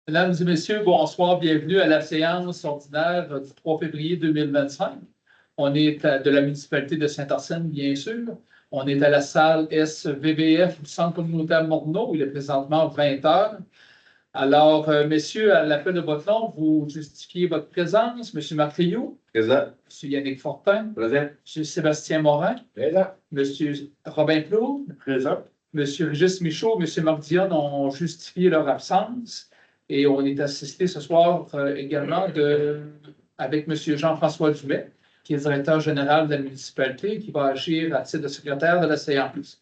Mesdames et messieurs, bonsoir, bienvenue à la séance ordinaire du 3 février 2025. On est de la municipalité de Saint-Arsène, bien sûr. On est à la salle SVVF du Centre communautaire Morneau. Il est présentement 20 heures. Alors, messieurs, à l'appel de votre nom, vous justifiez votre présence. Monsieur Marc Rioux. Présent. Monsieur Yannick Fortin. Présent. Monsieur Sébastien Morin. Présent. Monsieur Robin Plourde. Présent. Monsieur Régis Michaud, Monsieur Marc Dionne ont justifié leur absence. Et on est assisté ce soir également avec M. Jean-François Dumais, qui est directeur général de la municipalité, qui va agir à titre de secrétaire de la séance.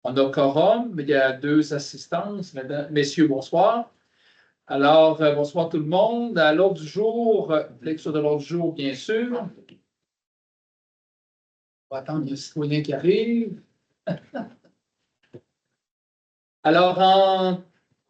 On a quorum, mais il y a deux assistances. Messieurs, bonsoir. Alors, bonsoir tout le monde. À l'ordre du jour, lecture de l'ordre du jour, bien sûr. On va attendre le citoyen qui arrive. Alors, en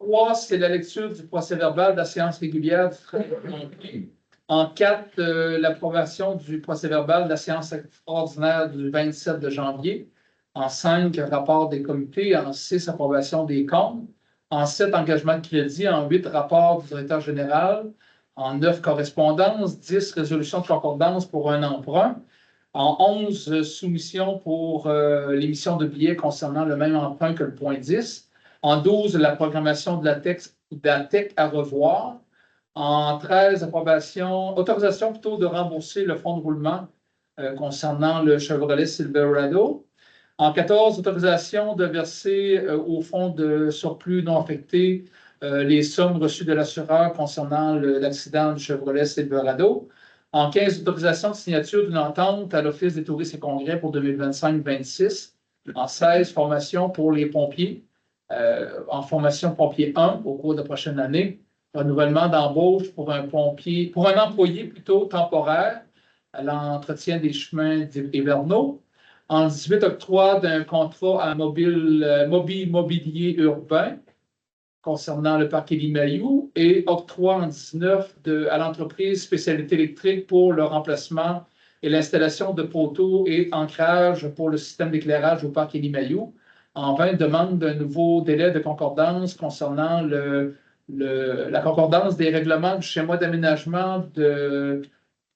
3, c'est la lecture du procès-verbal de la séance régulière du 13 janvier. En 4, l'approbation du procès-verbal de la séance extraordinaire du 27 de janvier. En 5, rapport des comités. En 6, approbation des comptes. En 7, engagement de crédit. En 8, rapport du directeur général. En 9, correspondance. 10, résolution de concordance pour un emprunt. En 11, soumission pour l'émission de billets concernant le même emprunt que le point 10. En 12, la programmation de la TEC à revoir. En 13, autorisation plutôt de rembourser le fonds de roulement concernant le Chevrolet Silverado. En 14, autorisation de verser au fonds de surplus non affecté les sommes reçues de l'assureur concernant l'accident du Chevrolet Silverado. En 15, autorisation de signature d'une entente à l'Office des touristes et congrès pour 2025-26. En 16, formation pour les pompiers. En formation pompier 1 au cours de la prochaine année, renouvellement d'embauche pour un employé plutôt temporaire à l'entretien des chemins hivernaux. En 18, octroi d'un contrat à mobilier urbain concernant le parc Élie-Mailloux et octroi en 19 à l'entreprise Spécialité électrique pour le remplacement et l'installation de poteaux et ancrage pour le système d'éclairage au parc Élie-Mailloux. En 20, demande d'un nouveau délai de concordance concernant la concordance des règlements du schéma d'aménagement de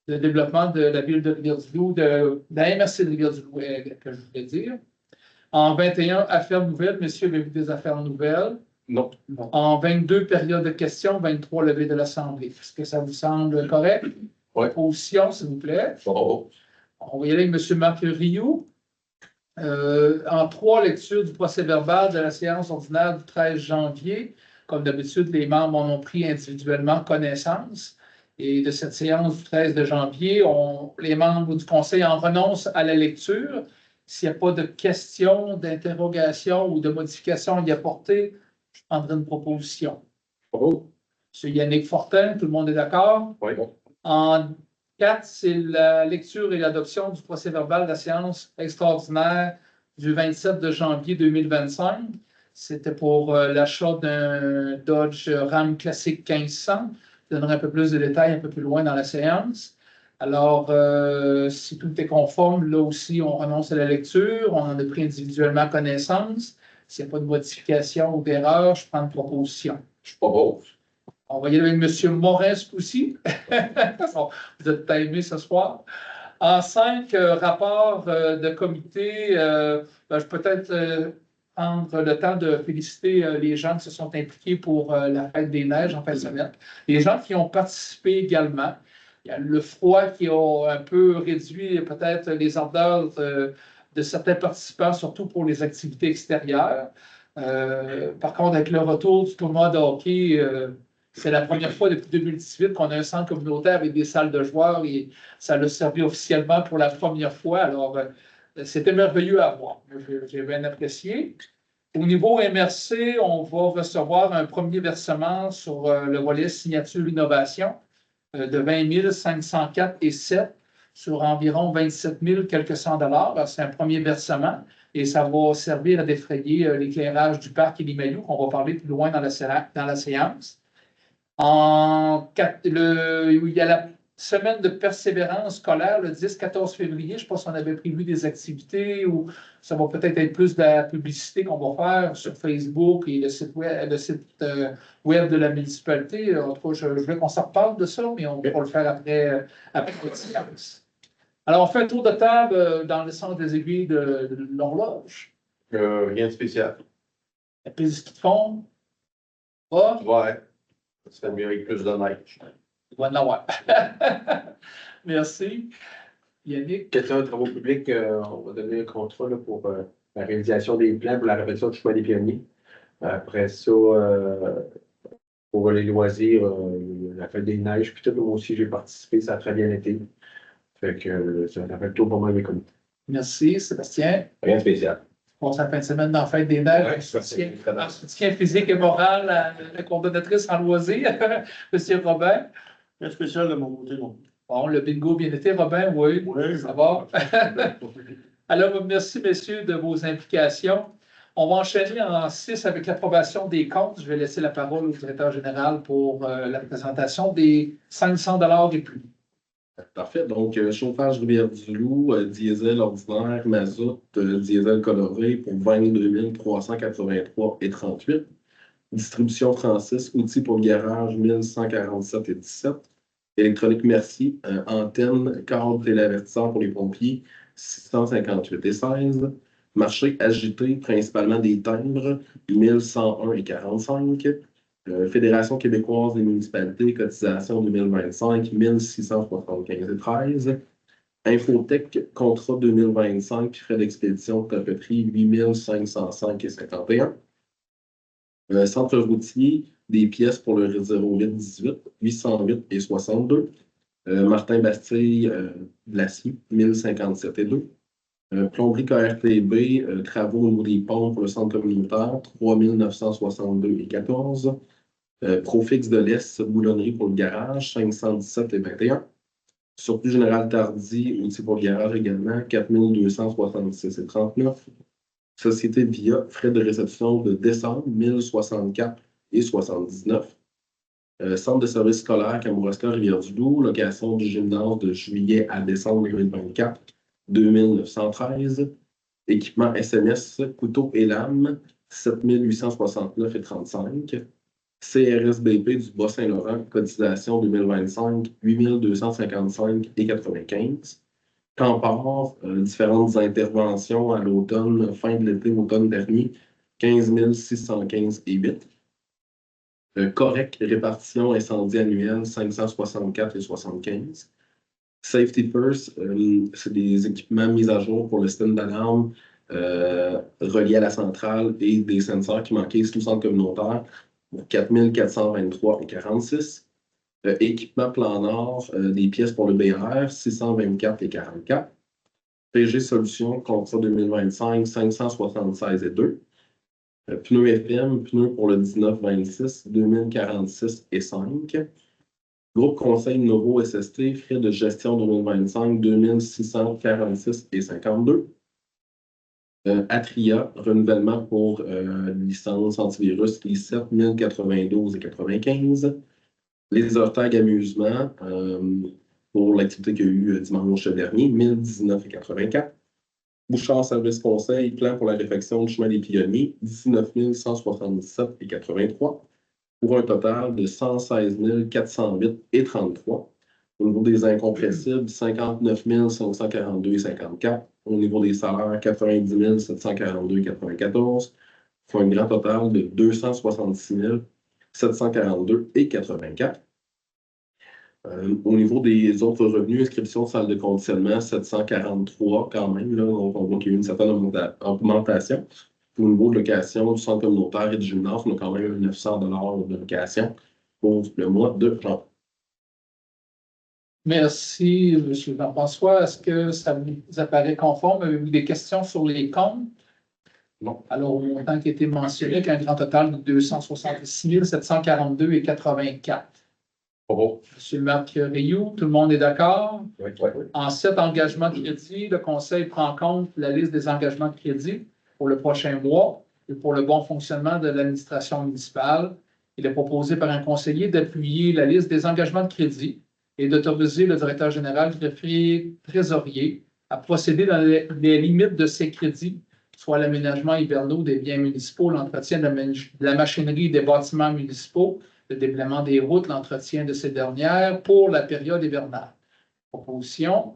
développement de la ville de Rivière-du-Loup, de la MRC de Rivière-du-Loup, que je voulais dire. En 21, affaires nouvelles. Messieurs, avez-vous des affaires nouvelles? Non. En 22, période de questions. 23, levée de l'Assemblée. Est-ce que ça vous semble correct? Oui. Position, s'il vous plaît. Oh. On va y aller avec M. Marc Rioux. En 3 lectures du procès-verbal de la séance ordinaire du 13 janvier. Comme d'habitude, les membres en ont pris individuellement connaissance. Et de cette séance du 13 de janvier, les membres du Conseil en renoncent à la lecture. S'il n'y a pas de questions, d'interrogations ou de modifications à y apporter, je prendrai une proposition. Oh. M. Yannick Fortin, tout le monde est d'accord? Oui. En 4, c'est la lecture et l'adoption du procès-verbal de la séance extraordinaire du 27 de janvier 2025. C'était pour l'achat d'un Dodge Ram Classic 1500. Je donnerai un peu plus de détails un peu plus loin dans la séance. Alors, si tout est conforme, là aussi, on renonce à la lecture. On en a pris individuellement connaissance. S'il n'y a pas de modification ou d'erreur, je prends une proposition. Je propose. On va y aller avec M. Morin aussi. Vous êtes timé ce soir. En 5, rapport de comité, je vais peut-être prendre le temps de féliciter les gens qui se sont impliqués pour la fête des neiges en fin de semaine. Les gens qui ont participé également. Il y a le froid qui a un peu réduit peut-être les ardeurs de certains participants, surtout pour les activités extérieures. Par contre, avec le retour du tournoi de hockey, c'est la première fois depuis 2018 qu'on a un centre communautaire avec des salles de joueurs et ça l'a servi officiellement pour la première fois. Alors, c'était merveilleux à voir. J'ai bien apprécié. Au niveau MRC, on va recevoir un premier versement sur le volet signature innovation de 20 504 et 7 sur environ 27 000 quelques cents dollars. C'est un premier versement et ça va servir à défrayer l'éclairage du parc Élie-Mailloux qu'on va parler plus loin dans la séance. Il y a semaine de persévérance scolaire le 10-14 février. Je ne sais pas si on avait prévu des activités ou ça va peut-être être plus de la publicité qu'on va faire sur Facebook et le site web de la municipalité. En tout cas, je veux qu'on s'en reparle de ça, mais on va le faire après le séance. Alors, on fait un tour de table dans le sens des aiguilles de l'horloge. Rien de spécial. La prise qui fond. Ah, Ouais. Ça mieux avec plus de neige. il va en avoir. Merci. Yannick. Question de travaux publics, on va donner un contrat là, pour la réalisation des plans pour la répétition du chemin des pionniers. Après ça, pour les loisirs, la fête des neiges, puis tout, moi aussi j'ai participé, ça a très bien été. Fait que ça fait le tour pour moi les communes. Merci, Sébastien. Rien de spécial. On passe la fin de semaine dans la fête des neiges. Ouais, En soutien physique et moral à la coordonnatrice en loisirs, M. Robin. Rien de spécial de mon côté, non. Bon, le bingo bien été, Robin, oui. Oui, Ça va. Alors, merci, messieurs, de vos implications. On va enchaîner en 6 avec l'approbation des comptes. Je vais laisser la parole au directeur général pour la présentation des 500 $ et plus. Parfait. Donc, chauffage Rivière-du-Loup, diesel ordinaire, mazout, diesel coloré pour 22 383,38. Distribution Francis, outils pour le garage 1147,17. Électronique Merci, antenne, câble et l'avertisseur pour les pompiers 658,16. Marché agité, principalement des timbres 1101,45. Fédération québécoise des municipalités, cotisation 2025, 1675,13. Infotech, contrat 2025, frais d'expédition de papeterie 8505,51. Centre routier, des pièces pour le 0818, 808,62. Martin Bastille, Glacier, 1057,2. Plomberie KRTB, travaux au niveau des pompes pour le centre communautaire, 3962,14. Profix de l'Est, boulonnerie pour le garage, 517,21. Surplus général Tardy, outils pour le garage également, 4266,39. Société Via, frais de réception de décembre, 1064,79. Centre de services scolaires Kamouraska Rivière-du-Loup, location du gymnase de juillet à décembre 2024, 2913. Équipement SMS, couteau et lame, 7869,35. CRSBP du Bas-Saint-Laurent, cotisation 2025, 8255,95. Campard, différentes interventions à l'automne, fin de l'été, automne dernier, 15 615,8. Correct, répartition incendie annuelle, 564,75. Safety First, c'est des équipements mis à jour pour le système d'alarme relié à la centrale et des sensors qui manquaient sous le centre communautaire, 4423,46. Équipement plan Nord, des pièces pour le BR, 624,44. PG Solutions, contrat 2025, 576,2. Pneus FM, pneus pour le 19-26, 2046,5. Groupe Conseil Novo SST, frais de gestion 2025, 2646,52. Atria, renouvellement pour licence antivirus I7, 1092,95. Les Ortags amusement pour l'activité qu'il y a eu dimanche dernier, 1019,84. Bouchard Service Conseil, plan pour la réfection du chemin des pionniers, 19 177,83. Pour un total de 116 408,33. Au niveau des incompressibles, 59 542,54. Au niveau des salaires, 90 742,94. Pour un grand total de 266 742,84. Au niveau des autres revenus, inscription salle de conditionnement, 743 quand même. Là, donc on voit qu'il y a eu une certaine augmentation. Au niveau de location du centre communautaire et du gymnase, on a quand même 900 $ de location pour le mois de janvier. Merci, M. Jean-François. Est-ce que ça vous apparaît conforme? Avez-vous des questions sur les comptes? Non. Alors, au montant qui a été mentionné, qu'un grand total de 266 742,84. Bravo. M. Marc Rioux, tout le monde est d'accord? Oui. En 7 engagements de crédit, le Conseil prend en compte la liste des engagements de crédit pour le prochain mois et pour le bon fonctionnement de l'administration municipale. Il est proposé par un conseiller d'appuyer la liste des engagements de crédit et d'autoriser le directeur général, greffier, trésorier à procéder dans les limites de ces crédits, soit l'aménagement hivernaux des biens municipaux, l'entretien de la machinerie des bâtiments municipaux, le déblaiement des routes, l'entretien de ces dernières pour la période hivernale. Proposition,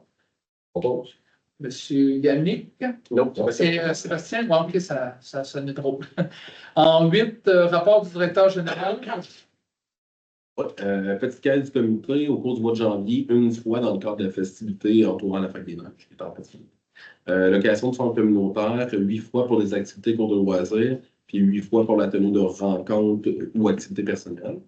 Propose. M. Yannick. Non, C'est Sébastien, bon, ok, ça sonnait drôle. En 8, rapport du directeur général. Petite caisse du comité au cours du mois de janvier, une fois dans le cadre de la festivité entourant la fête des neiges. Location de centre communautaire, 8 fois pour les activités cours de loisirs, puis 8 fois pour la tenue de rencontres ou activités personnelles.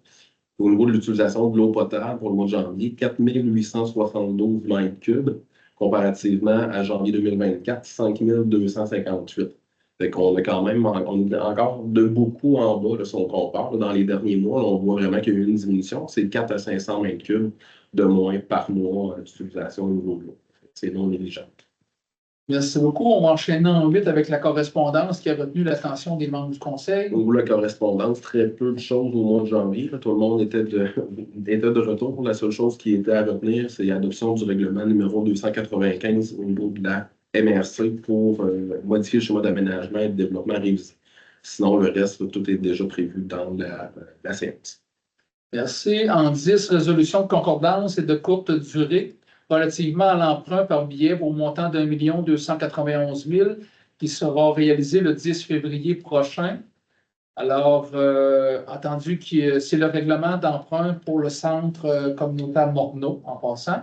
Au niveau de l'utilisation de l'eau potable pour le mois de janvier, 4872 mètres cubes, comparativement à janvier 2024, 5258. Fait qu'on a quand même, on est encore de beaucoup en bas, là, si on compare. Là, dans les derniers mois, on voit vraiment qu'il y a eu une diminution. C'est 4 à 500 mètres cubes de moins par mois d'utilisation au niveau de l'eau. C'est non négligeable. Merci beaucoup. On va enchaîner en 8 avec la correspondance qui a retenu l'attention des membres du Conseil. Au niveau de la correspondance, très peu de choses au mois de janvier. Là, tout le monde était de retour. La seule chose qui était à retenir, c'est l'adoption du règlement numéro 295 au niveau de la MRC pour modifier le schéma d'aménagement et de développement révisé. Sinon, le reste, tout est déjà prévu dans la séance. Merci. En 10, résolution de concordance et de courte durée relativement à l'emprunt par billet au montant d'1 291 000 qui sera réalisé le 10 février prochain. Alors, entendu que c'est le règlement d'emprunt pour le centre communautaire Morneau, en passant.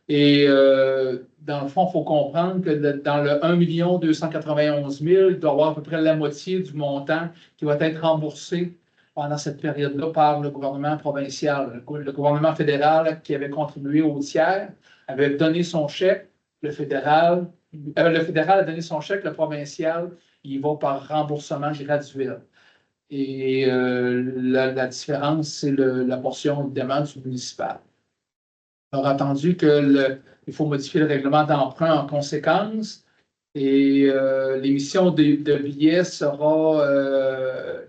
Et dans le fond, il faut comprendre que dans le 1 291 000, il doit y avoir à peu près la moitié du montant qui va être remboursé pendant cette période-là par le gouvernement provincial. Le gouvernement fédéral qui avait contribué au tiers avait donné son chèque, le fédéral a donné son chèque, le provincial, il va par remboursement graduel. Et la différence, c'est la portion, évidemment, du municipal. On a entendu qu'il faut modifier le règlement d'emprunt en conséquence et l'émission de billets sera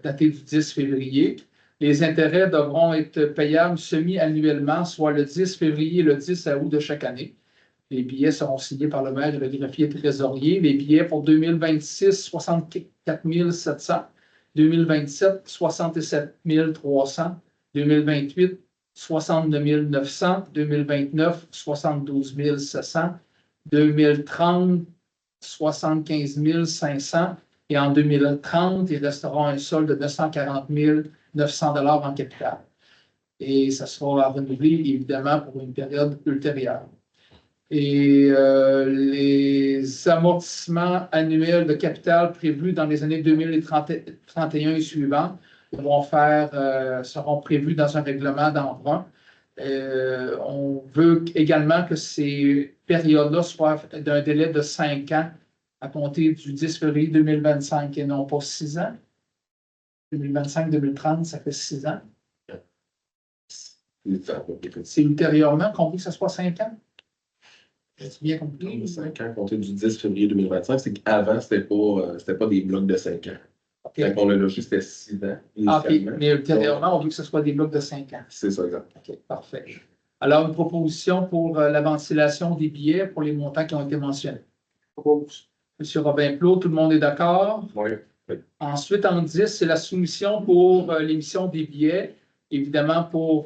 datée du 10 février. Les intérêts devront être payables semi-annuellement, soit le 10 février et le 10 août de chaque année. Les billets seront signés par le maire et le greffier trésorier. Les billets pour 2026, 64 700. 2027, 67 300. 2028, 62 900. 2029, 72 700. 2030, 75 500. Et en 2030, il restera un solde de 940 900 $ en capital. Et ça sera renouvelé, évidemment, pour une période ultérieure. Et les amortissements annuels de capital prévus dans les années 2031 et suivants seront prévus dans un règlement d'emprunt. On veut également que ces périodes-là soient d'un délai de 5 ans à compter du 10 février 2025 et non pas 6 ans. 2025-2030, ça fait 6 ans. C'est ultérieurement qu'on veut que ce soit 5 ans. J'ai bien compris. 5 ans, compté du 10 février 2025, c'est qu'avant, c'était pas des blocs de 5 ans. Okay. Quand on l'a logé, c'était 6 ans. Okay. Mais ultérieurement, on veut que ce soit des blocs de 5 ans. C'est ça, exact. OK, parfait. Alors, une proposition pour la ventilation des billets pour les montants qui ont été mentionnés. M. Robin Plot, tout le monde est d'accord? Oui. Ensuite, en 10, c'est la soumission pour l'émission des billets. Évidemment, pour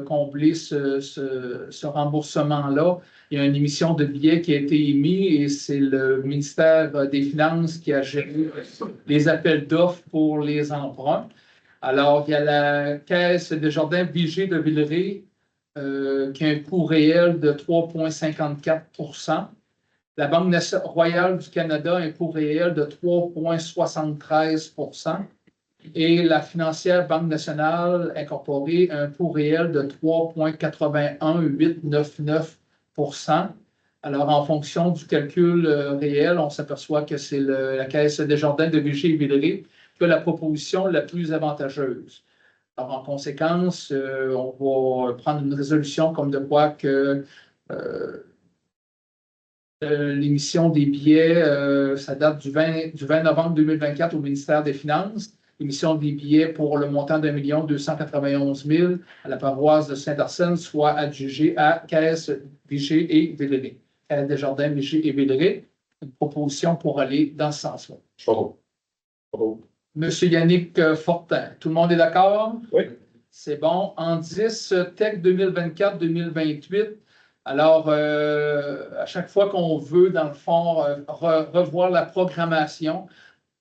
combler ce remboursement-là, il y a une émission de billets qui a été émise et c'est le ministère des Finances qui a géré les appels d'offres pour les emprunts. Alors, il y a la Caisse Desjardins Vigée de Villeray qui a un coût réel de 3,54 %. La Banque royale du Canada a un coût réel de 3,73 % et la financière Banque nationale incorporée a un coût réel de 3,81899 %. Alors, en fonction du calcul réel, on s'aperçoit que c'est la Caisse Desjardins de Vigée et Villeray qui a la proposition la plus avantageuse. Alors, en conséquence, on va prendre une résolution comme de quoi que l'émission des billets, ça date du 20 novembre 2024 au ministère des Finances. émission des billets pour le montant d'1 291 000 à la paroisse de Saint-Arsène, soit adjugé à Caisse Vigée et Villeray. Caisse Desjardins, Vigée et Villeray. Une proposition pour aller dans ce sens-là. Bravo. Monsieur Yannick Fortin, tout le monde est d'accord? Oui. C'est bon. En 10, TEC 2024-2028. Alors, à chaque fois qu'on veut, dans le fond, revoir la programmation,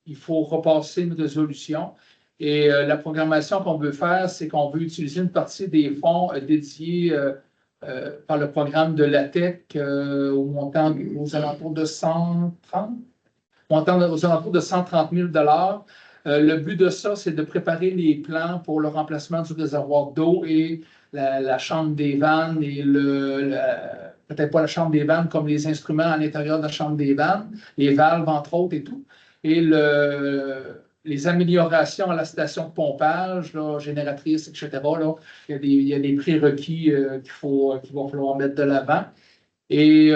il faut repasser une résolution. Et la programmation qu'on veut faire, c'est qu'on veut utiliser une partie des fonds dédiés par le programme de la TEC au montant aux alentours de 130 000 $. Le but de ça, c'est de préparer les plans pour le remplacement du réservoir d'eau et la chambre des vannes et peut-être pas la chambre des vannes comme les instruments à l'intérieur de la chambre des vannes, les valves entre autres et tout. Et les améliorations à la station de pompage, là, génératrice, etc. Là, il y a des prérequis qu'il va falloir mettre de l'avant. Et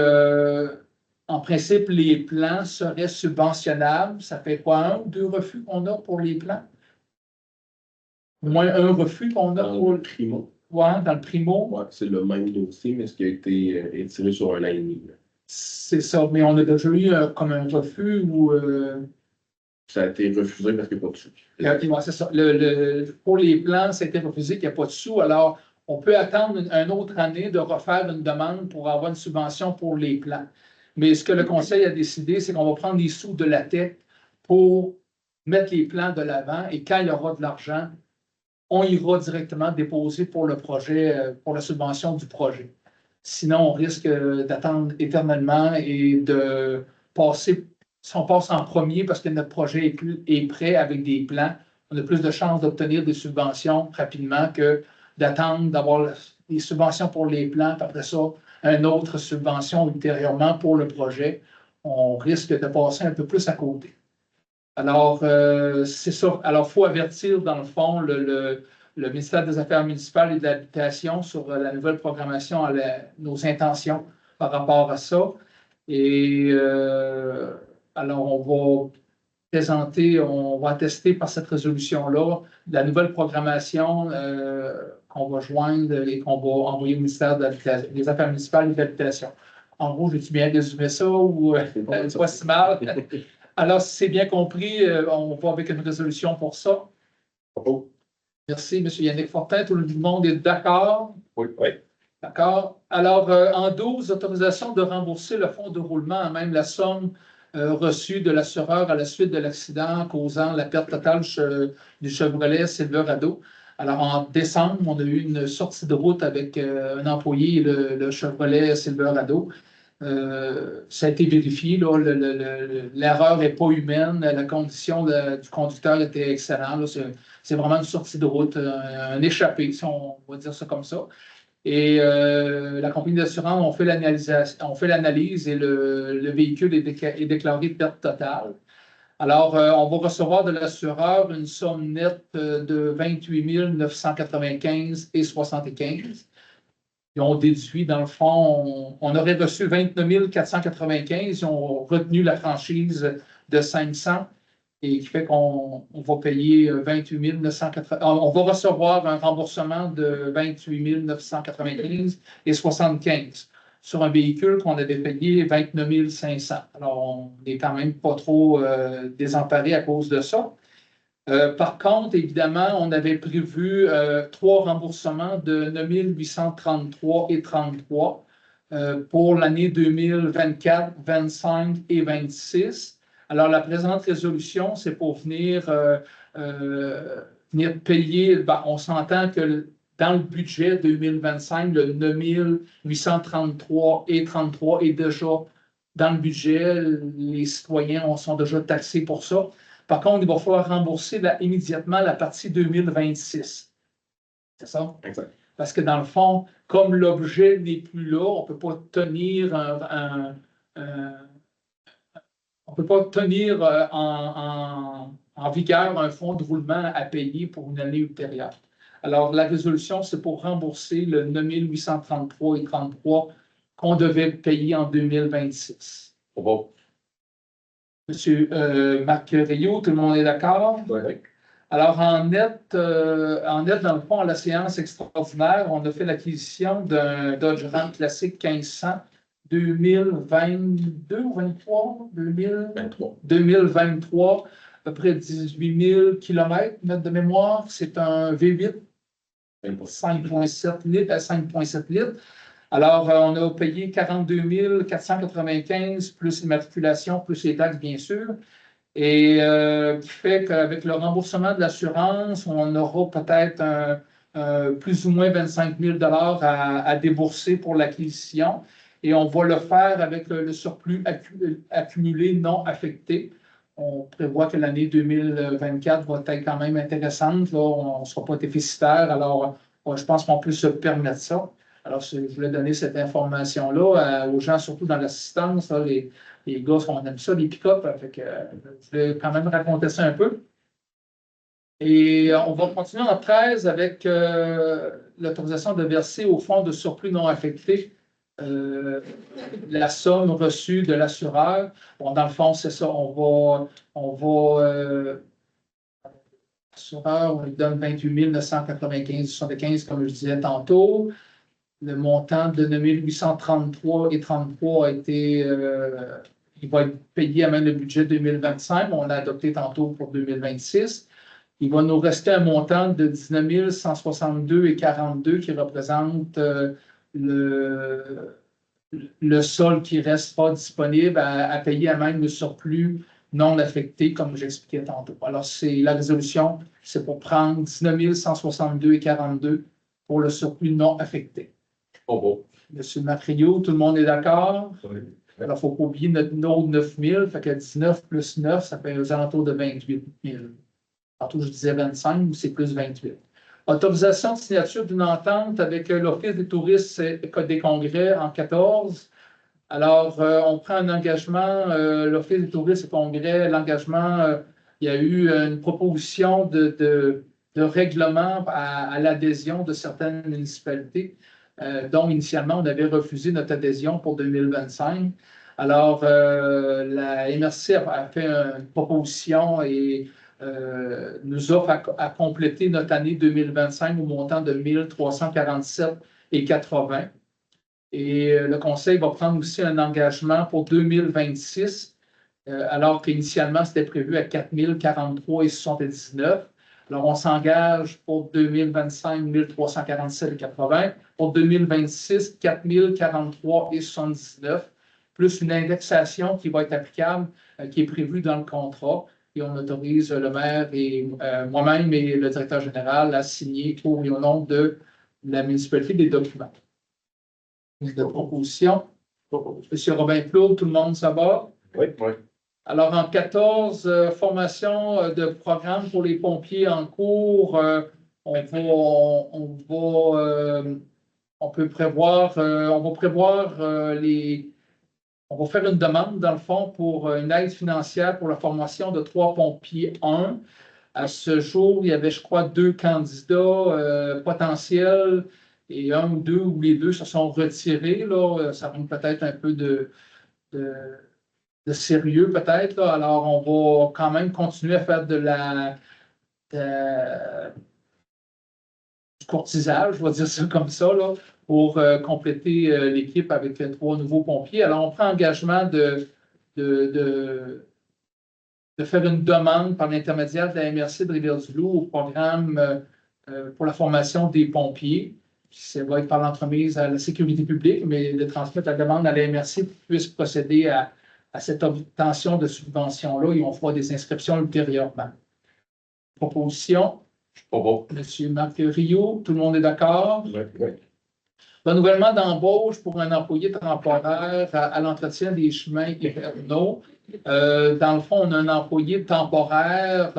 en principe, les plans seraient subventionnables. Ça fait quoi, 1 ou 2 refus qu'on a pour les plans? Au moins 1 refus qu'on a Dans pour le primo. Ouais, dans le primo. Ouais, c'est le même dossier, mais ce qui a été étiré sur un an et demi. C'est ça, mais on a déjà eu comme un refus ou. Ça a été refusé parce qu'il n'y a pas de sous. Ouais, c'est ça. Pour les plans, ça a été refusé qu'il n'y a pas de sous. Alors, on peut attendre une autre année de refaire une demande pour avoir une subvention pour les plans. Mais ce que le Conseil a décidé, c'est qu'on va prendre les sous de la TEC pour mettre les plans de l'avant et quand il y aura de l'argent, on ira directement déposer pour le projet, pour la subvention du projet. Sinon, on risque d'attendre éternellement et de passer, si on passe en premier parce que notre projet est prêt avec des plans, on a plus de chances d'obtenir des subventions rapidement que d'attendre d'avoir des subventions pour les plans, puis après ça, une autre subvention ultérieurement pour le projet. On risque de passer un peu plus à côté. Alors, c'est ça. Alors, il faut avertir, dans le fond, le ministère des Affaires municipales et de l'Habitation sur la nouvelle programmation, nos intentions par rapport à ça. Et alors, on va présenter, on va attester par cette résolution-là la nouvelle programmation qu'on va joindre et qu'on va envoyer au ministère des Affaires municipales et de l'Habitation. En gros, j'ai-tu bien résumé ça ou pas si mal? Alors, si c'est bien compris, on va avec une résolution pour ça. Bravo. Merci, M. Yannick Fortin. Tout le monde est d'accord? Oui. D'accord. Alors, en 12, autorisation de rembourser le fonds de roulement, même la somme reçue de l'assureur à la suite de l'accident causant la perte totale du Chevrolet Silverado. Alors, en décembre, on a eu une sortie de route avec un employé, le Chevrolet Silverado. Ça a été vérifié, l'erreur n'est pas humaine, la condition du conducteur était excellente. C'est vraiment une sortie de route, un échappé, si on va dire ça comme ça. Et la compagnie d'assurance, on fait l'analyse et le véhicule est déclaré perte totale. Alors, on va recevoir de l'assureur une somme nette de 28 995,75. Ils ont déduit, dans le fond, on aurait reçu 29 495. Ils ont retenu la franchise de 500 et qui fait qu'on va payer 28 980. On va recevoir un remboursement de 28 995,75 sur un véhicule qu'on avait payé 29 500. Alors, on n'est quand même pas trop désemparé à cause de ça. Par contre, évidemment, on avait prévu 3 remboursements de 9 833,33 pour l'année 2024, 25 et 26. Alors, la présente résolution, c'est pour venir payer. On s'entend que dans le budget 2025, le 9 833,33 est déjà dans le budget. Les citoyens sont déjà taxés pour ça. Par contre, il va falloir rembourser immédiatement la partie 2026. C'est ça? Exact. Parce que dans le fond, comme l'objet n'est plus là, on ne peut pas tenir en vigueur un fonds de roulement à payer pour une année ultérieure. Alors, la résolution, c'est pour rembourser le 9 833,33 qu'on devait payer en 2026. Bravo. Monsieur Marc Rioux, tout le monde est d'accord? Oui. Alors, en net, dans le fond, à la séance extraordinaire, on a fait l'acquisition d'un Dodge Ram classique 1500 2022 ou 23? 23. 2023, à peu près 18 000 km de mémoire. C'est un V8 5,7 litres à 5,7 litres. Alors, on a payé 42 495 plus l'immatriculation, plus les taxes, bien sûr. Et qui fait qu'avec le remboursement de l'assurance, on aura peut-être plus ou moins 25 000 à débourser pour l'acquisition. Et on va le faire avec le surplus accumulé non affecté. On prévoit que l'année 2024 va être quand même intéressante. Là, on ne sera pas déficitaire. Alors, je pense qu'on peut se permettre ça. Alors, je voulais donner cette information-là aux gens, surtout dans l'assistance. Les gars, on aime ça, les pick-up. Je voulais quand même raconter ça un peu. Et on va continuer en 13 avec l'autorisation de verser au fonds de surplus non affecté la somme reçue de l'assureur. Bon, dans le fond, c'est ça. L'assureur, on lui donne 28 995,75 comme je disais tantôt. Le montant de 9 833,33 a été, il va être payé à même le budget 2025. On l'a adopté tantôt pour 2026. Il va nous rester un montant de 19 162,42 qui représente le solde qui restera disponible à payer à même le surplus non affecté, comme j'expliquais tantôt. Alors, la résolution, c'est pour prendre 19 162,42 pour le surplus non affecté. Bon. Monsieur Macrio, tout le monde est d'accord? Oui. Alors, il ne faut pas oublier notre 9 000, fait que 19 plus 9, ça fait aux alentours de 28 000. Tantôt, je disais 25, mais c'est plus 28. Autorisation de signature d'une entente avec l'Office des touristes et des congrès en 14. Alors, on prend un engagement, l'Office des touristes et congrès, l'engagement, il y a eu une proposition de règlement à l'adhésion de certaines municipalités, dont initialement, on avait refusé notre adhésion pour 2025. Alors, la MRC a fait une proposition et nous offre à compléter notre année 2025 au montant de 1 347,80. Et le Conseil va prendre aussi un engagement pour 2026, alors qu'initialement, c'était prévu à 4 043,79. Alors, on s'engage pour 2025, 1 347,80. Pour 2026, 4 043,79, plus une indexation qui va être applicable, qui est prévue dans le contrat. Et on autorise le maire et moi-même et le directeur général à signer pour et au nom de la municipalité des documents. De proposition. Monsieur Robin Plourde, tout le monde, ça va? Oui. Alors, en 14, formation de programme pour les pompiers en cours, on va prévoir on va faire une demande, dans le fond, pour une aide financière pour la formation de 3 pompiers 1. À ce jour, il y avait, je crois, 2 candidats potentiels et 1 ou 2 ou les 2 se sont retirés. Là. Ça manque peut-être un peu de sérieux, peut-être. Alors, on va quand même continuer à faire du courtisage, je vais dire ça comme ça, là, pour compléter l'équipe avec 3 nouveaux pompiers. Alors, on prend engagement de faire une demande par l'intermédiaire de la MRC de Rivière-du-Loup au programme pour la formation des pompiers. Ça va être par l'entremise à la sécurité publique, mais de transmettre la demande à la MRC pour qu'ils puissent procéder à cette obtention de subvention-là et on fera des inscriptions ultérieurement. Proposition. Bon. Monsieur Marc Rio, tout le monde est d'accord? Oui. Renouvellement d'embauche pour un employé temporaire à l'entretien des chemins hivernaux. Dans le fond, on a un employé temporaire,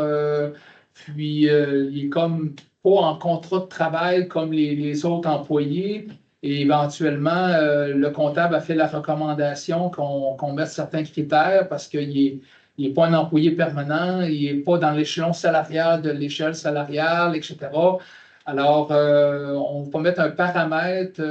puis il est comme pas en contrat de travail comme les autres employés. Et éventuellement, le comptable a fait la recommandation qu'on mette certains critères parce qu'il n'est pas un employé permanent, il n'est pas dans l'échelon salarial de l'échelle salariale, etc. Alors, on va mettre un paramètre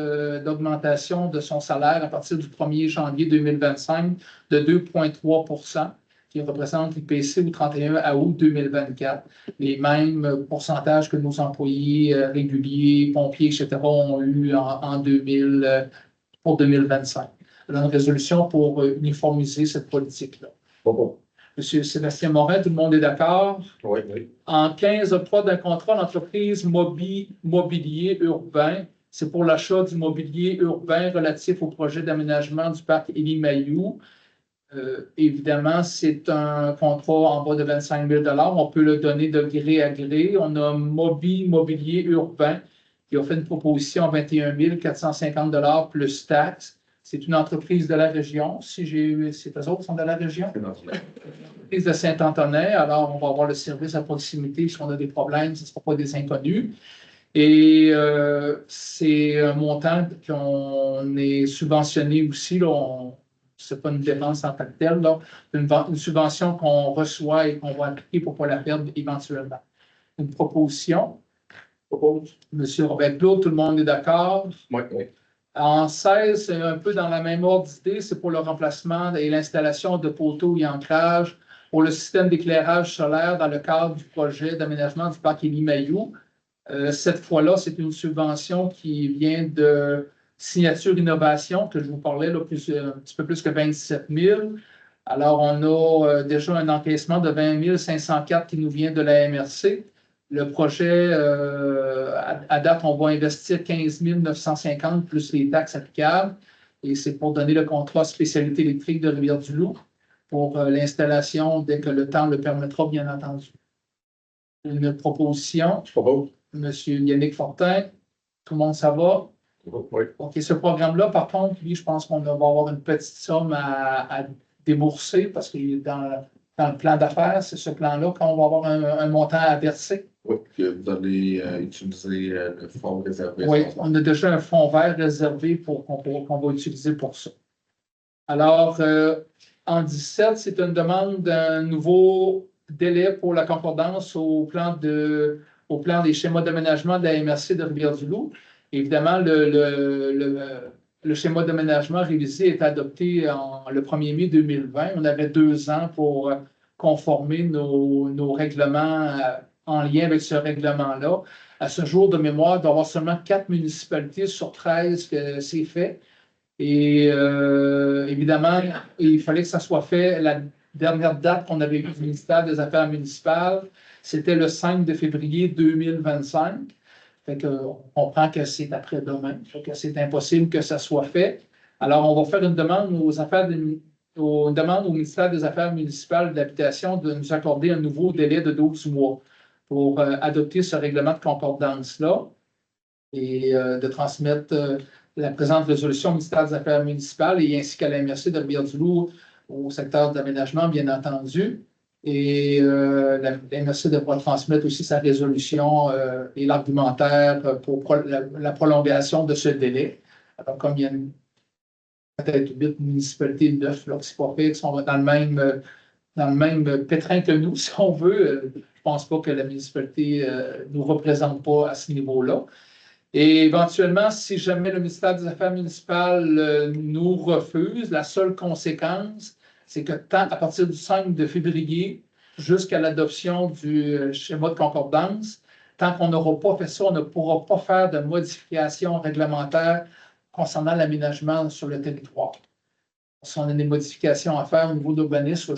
d'augmentation de son salaire à partir du 1er janvier 2025 de 2,3 %, qui représente l'IPC au 31 août 2024. Les mêmes pourcentages que nos employés réguliers, pompiers, etc. ont eu pour 2025. Alors, une résolution pour uniformiser cette politique-là. Pas bon. Monsieur Sébastien Morin, tout le monde est d'accord? Oui, oui. En 15, octroie d'un contrat d'entreprise mobilier urbain. C'est pour l'achat du mobilier urbain relatif au projet d'aménagement du parc Élie-Mailloux. Évidemment, c'est un contrat en bas de 25 000 $. On peut le donner de gré à gré. On a Mobilier urbain qui a fait une proposition à 21 450 $ plus taxes. C'est une entreprise de la région. C'est eux autres qui sont de la région. Entreprise de Saint-Antonin. Alors, on va avoir le service à proximité. Si on a des problèmes, ce ne sera pas des inconnus. Et c'est un montant qu'on est subventionné aussi. Ce n'est pas une dépense en tant que telle. Une subvention qu'on reçoit et qu'on va appliquer pour ne pas la perdre éventuellement. Une proposition. Monsieur Robert Claude, tout le monde est d'accord? Oui, oui. En 16, c'est un peu dans la même ordre d'idée, c'est pour le remplacement et l'installation de poteaux et ancrages pour le système d'éclairage solaire dans le cadre du projet d'aménagement du parc Élie-Mailloux. Cette fois-là, c'est une subvention qui vient de Signature Innovation, que je vous parlais, là, un petit peu plus que 27 000. Alors, on a déjà un encaissement de 20 504 qui nous vient de la MRC. Le projet, à date, on va investir 15 950 plus les taxes applicables. Et c'est pour donner le contrat spécialité électrique de Rivière-du-Loup pour l'installation dès que le temps le permettra, bien entendu. Une proposition. Pas bon. Monsieur Yannick Fortin, tout le monde, ça va? Oui. OK, ce programme-là, par contre, lui, je pense qu'on va avoir une petite somme à débourser parce qu'il est dans le plan d'affaires, c'est ce plan-là qu'on va avoir un montant à verser. Oui, que vous allez utiliser le fonds réservé. Oui, on a déjà un fonds vert réservé qu'on va utiliser pour ça. Alors, en 17, c'est une demande d'un nouveau délai pour la concordance au plan des schémas d'aménagement de la MRC de Rivière-du-Loup. Évidemment, le schéma d'aménagement révisé est adopté le 1er mai 2020. On avait 2 ans pour conformer nos règlements en lien avec ce règlement-là. À ce jour de mémoire, il doit y avoir seulement 4 municipalités sur 13 que c'est fait. Et évidemment, il fallait que ça soit fait. La dernière date qu'on avait eue du ministère des Affaires municipales, c'était le 5 février 2025. Fait qu'on comprend que c'est après-demain, que c'est impossible que ça soit fait. Alors, on va faire une demande au ministère des Affaires municipales et de l'Habitation de nous accorder un nouveau délai de 12 mois pour adopter ce règlement de concordance-là et de transmettre la présente résolution au ministère des Affaires municipales et ainsi qu'à la MRC de Rivière-du-Loup au secteur d'aménagement, bien entendu. Et la MRC devra transmettre aussi sa résolution et l'argumentaire pour la prolongation de ce délai. Alors, comme il y a peut-être 8 municipalités, 9 là, qui sont pas fait, qui sont dans le même pétrin que nous, si on veut. Je ne pense pas que la municipalité ne nous représente pas à ce niveau-là. Et éventuellement, si jamais le ministère des Affaires municipales nous refuse, la seule conséquence, c'est que à partir du 5 février jusqu'à l'adoption du schéma de concordance, tant qu'on n'aura pas fait ça, on ne pourra pas faire de modifications réglementaires concernant l'aménagement sur le territoire. Si on a des modifications à faire au niveau d'urbanisme,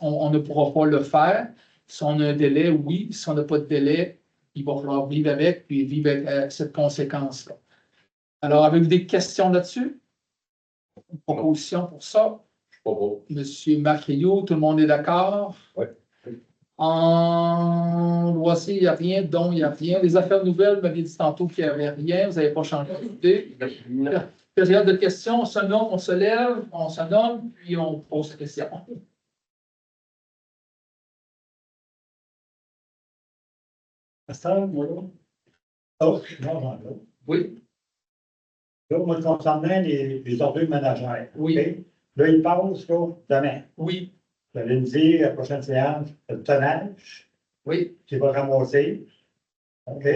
on ne pourra pas le faire. Si on a un délai, oui. Si on n'a pas de délai, il va falloir vivre avec, puis vivre avec cette conséquence-là. Alors, avez-vous des questions là-dessus? Une proposition pour ça? Pas bon. Monsieur Marc Rioux, tout le monde est d'accord? Oui. En loisirs, il n'y a rien. Donc, il n'y a rien. Les affaires nouvelles, vous m'aviez dit tantôt qu'il n'y avait rien. Vous n'avez pas changé d'idée. Période de questions, on se nomme, on se lève, on se nomme, puis on pose la question. Pasteur, moi, là. Oh, non, non, là. Oui, Là, moi, concernant les ordures ménagères. Oui. OK? Là, ils passent, là, demain. oui, Vous allez me dire, la prochaine séance, le tonnage oui. qui va ramasser. OK?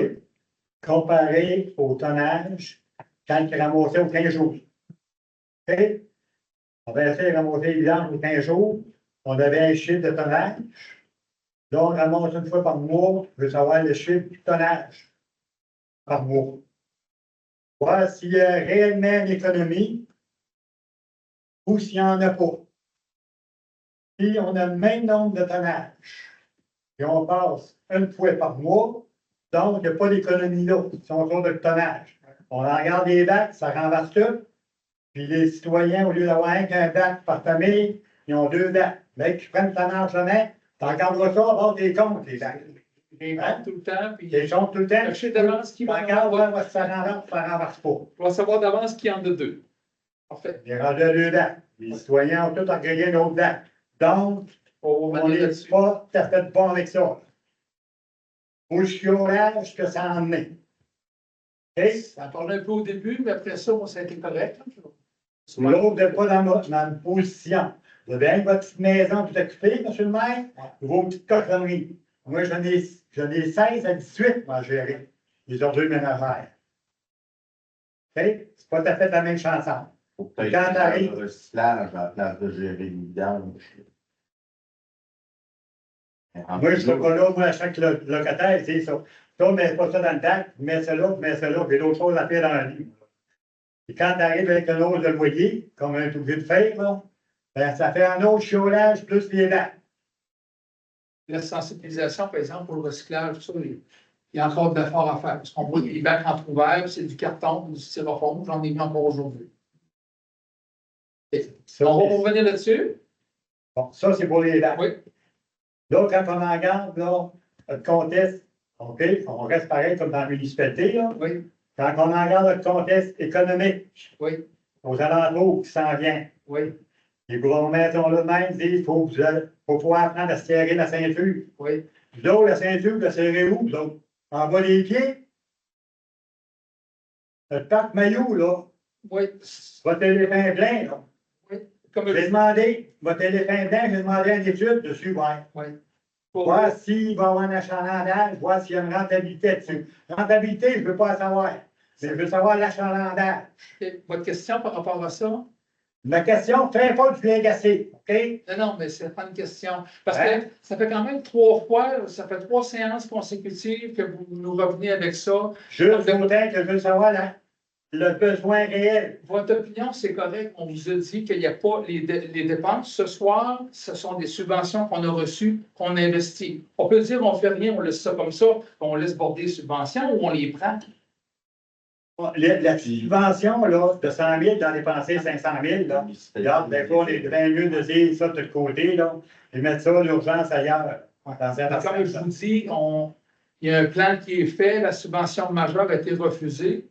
Comparé au tonnage quand il est ramassé aux 15 jours. OK? On va essayer de ramasser les vidanges aux 15 jours. on avait un chiffre de tonnage. Là, on ramasse une fois par mois, je veux savoir le chiffre du tonnage par mois. Voir s'il y a réellement une économie ou s'il n'y en a pas. Si on a le même nombre de tonnage et on passe une fois par mois, donc il n'y a pas d'économie là, si on compte le tonnage. On regarde les bacs, ça renverse tout. Puis les citoyens, au lieu d'avoir un bac par famille, ils ont 2 bacs. Mais qu'ils prennent le tonnage jamais, tu regarderas ça, avoir des comptes, les bacs. Les comptes tout le temps, puis Les comptes tout le temps. je sais d'avance qui Tu va en regardes avoir. voir si ça renverse, ça renverse pas. Je vais savoir d'avance qui en a deux. Parfait. Il est rendu à 2 bacs. Les citoyens ont tous agréé un autre bac. Donc, On va on revenir n'est là-dessus. pas tout à fait bon avec ça. Au chiolage que ça en est. OK? Ça parlait un peu au début, mais après ça, ça a été correct. L'autre n'est pas dans une position. Vous avez avec votre petite maison tout occupée, M. le maire, vos petites cochonneries. Moi, j'en ai 16 à 18 à gérer, les ordures ménagères. OK? C'est pas tout à fait la même chanson. Faut peut-être Quand faire t'arrives- le recyclage à la place de gérer les vidanges. Moi, je ne serai pas là, moi, à chaque locataire, c'est ça. Ça, mets pas ça dans le tac, mets ça là, mets ça là, j'ai d'autres choses à faire dans la vie. Et quand tu arrives avec un autre de loyer, comme on est obligé de faire, là, ben, ça fait un autre chiolage plus les dents. La sensibilisation, par exemple, pour le recyclage, ça, il y a encore de l'effort à faire. Parce qu'on voit des bacs entrouverts, c'est du carton, du styrofoam, j'en ai vu encore aujourd'hui. Ça, On va revenir là-dessus. bon, ça, c'est pour les dents. Oui. Là, quand on en regarde, là, notre contexte, OK, on reste pareil comme dans la municipalité, là. Oui, Quand on en regarde notre contexte économique, oui, aux alentours qui s'en vient, oui, les gouvernements sont là de même, disent, faut pouvoir apprendre à se serrer la ceinture. oui. Puis là, la ceinture, vous la serrez où, vous autres? En bas des pieds? Le parc Maillot, là, Oui. votre éléphant blanc, là. Comme J'ai demandé, votre éléphant blanc, j'ai demandé une étude dessus, ouais. Oui. Voir s'il va y avoir un achalandage, voir s'il y a une rentabilité dessus. Rentabilité, je ne veux pas savoir. Mais je veux savoir l'achalandage. Votre question par rapport à ça? Ma question, fais pas du légacé, OK? Non, mais c'est pas une question. Parce Hein? que ça fait quand même 3 fois, ça fait 3 séances consécutives que vous nous revenez avec ça. Juste autant que je veux savoir le besoin réel. Votre opinion, c'est correct. On vous a dit qu'il n'y a pas les dépenses. Ce soir, ce sont des subventions qu'on a reçues, qu'on investit. On peut dire on ne fait rien, on laisse ça comme ça, on laisse border les subventions ou on les prend. La subvention là, de 100 000, d'en dépenser 500 000, là. Regarde, des fois, on est bien mieux de dire ça de côté, là, et mettre ça l'urgence ailleurs. Dans certains Comme je vous dis, il y a un plan qui est fait, la subvention majeure a été refusée.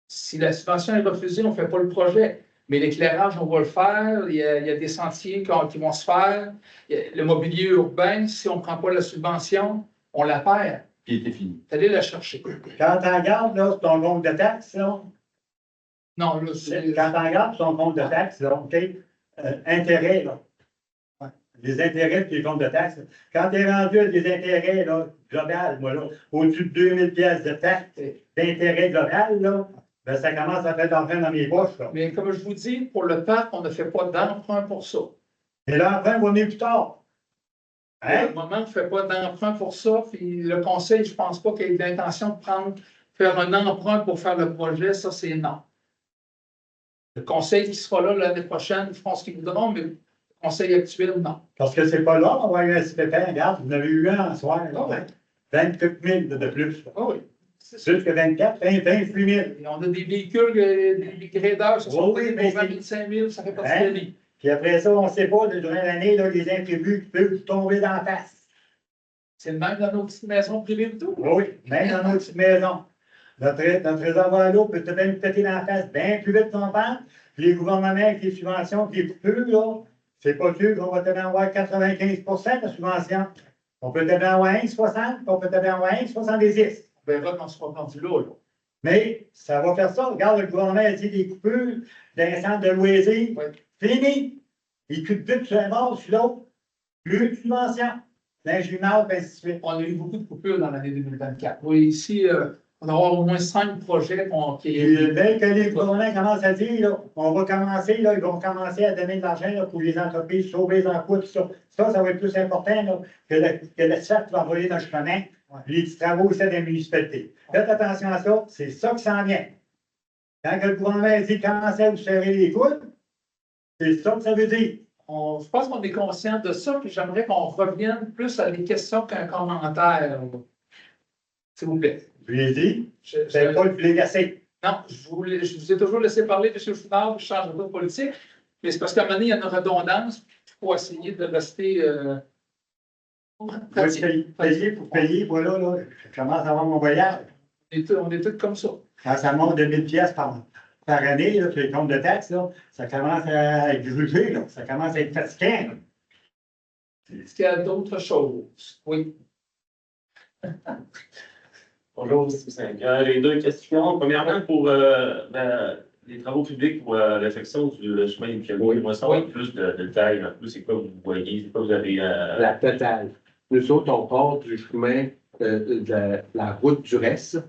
Si la subvention est refusée, on ne fait pas le projet. Mais l'éclairage, on va le faire. Il y a des sentiers qui vont se faire. Le mobilier urbain, si on ne prend pas la subvention, on la perd. Puis était fini. Allez la chercher. Quand tu regardes, là, ton compte de taxes, là, Non, là, c'est. quand tu regardes ton compte de taxes, là, OK, intérêts, là. Ouais. Les intérêts de tes comptes de taxes. Quand tu es rendu à des intérêts, là, global, moi, là, au-dessus de 2000 pièces de taxes, d'intérêt global, là, ben, ça commence à faire d'emprunt dans mes poches, là. Mais comme je vous dis, pour le parc, on ne fait pas d'emprunt pour ça. Et l'emprunt va venir plus tard. Pour Hein? le moment, on ne fait pas d'emprunt pour ça. Puis le conseil, je ne pense pas qu'il y ait l'intention de faire un emprunt pour faire le projet. Ça, c'est non. Le conseil qui sera là l'année prochaine, ils feront ce qu'ils voudront, mais le conseil actuel, non. Parce que c'est pas long, on va eu un SPP, regarde, vous en avez eu un en soir, Ah oui. 24 000 de plus. Ah oui. C'est ça. Plus que 24, 28 000. Et on a des véhicules, des graders, ça sont Oui, payés mais pour c'est- 25 000, ça fait partie Hein? de la vie. Puis après ça, on ne sait pas, durant l'année, là, les imprévus qui peuvent tomber dans la face. C'est le même dans nos petites maisons privées et tout. Oui, même dans nos petites maisons. Notre réservoir d'eau peut peut-être nous péter dans la face bien plus vite qu'on pense. Puis les gouvernements avec les subventions, puis les coupures, là, c'est pas sûr qu'on va peut-être avoir 95 de subvention. On peut peut-être avoir 1,60, puis on peut peut-être avoir 1,70. On verra quand on sera rendu là. Mais ça va faire ça. Regarde, le gouvernement a dit des coupures d'un centre de loisirs. Oui. Fini. Il coûte plus sur un bord, sur l'autre. Plus de subvention. D'un gymnase, ainsi de suite. On a eu beaucoup de coupures dans l'année 2024. Oui, ici, On va avoir au moins 5 projets qui Puis, dès que les gouvernements commencent à dire, là, on va commencer, là, ils vont commencer à donner de l'argent là, pour les entreprises, sauver les emplois, tout ça. Ça va être plus important là, que l'asphalte qui va envoyer dans le chemin, les petits travaux aussi des municipalités. Faites attention à ça, c'est ça qui s'en vient. Quand le gouvernement dit commencez à vous serrer les coudes, c'est ça que ça veut dire. je pense qu'on est conscient de ça, puis j'aimerais qu'on revienne plus à des questions qu'un commentaire. S'il vous plaît. Je l'ai dit, Je- c'est pas le blé gassé. Non, je vous ai toujours laissé parler, M. Founard, je change de politique, mais c'est parce qu'à un moment donné, il y a une redondance, il faut essayer de rester pratique. Payer, voilà, là, je commence à avoir mon voyage. On est tous comme ça. Quand ça monte de 1000 pièces par année, là, sur les comptes de taxes, là, ça commence à être grugé, là, ça commence à être fatigant. Là. Est-ce qu'il y a d'autres choses? Oui. Bonjour, M. Saint-Pierre. J'ai deux questions. Premièrement, pour les travaux publics pour l'affection du chemin des Pionniers, Oui. j'aimerais savoir plus de détails. Un peu, c'est quoi vous voyez, c'est quoi vous avez. La totale. Nous autres, on part du chemin de la route du reste.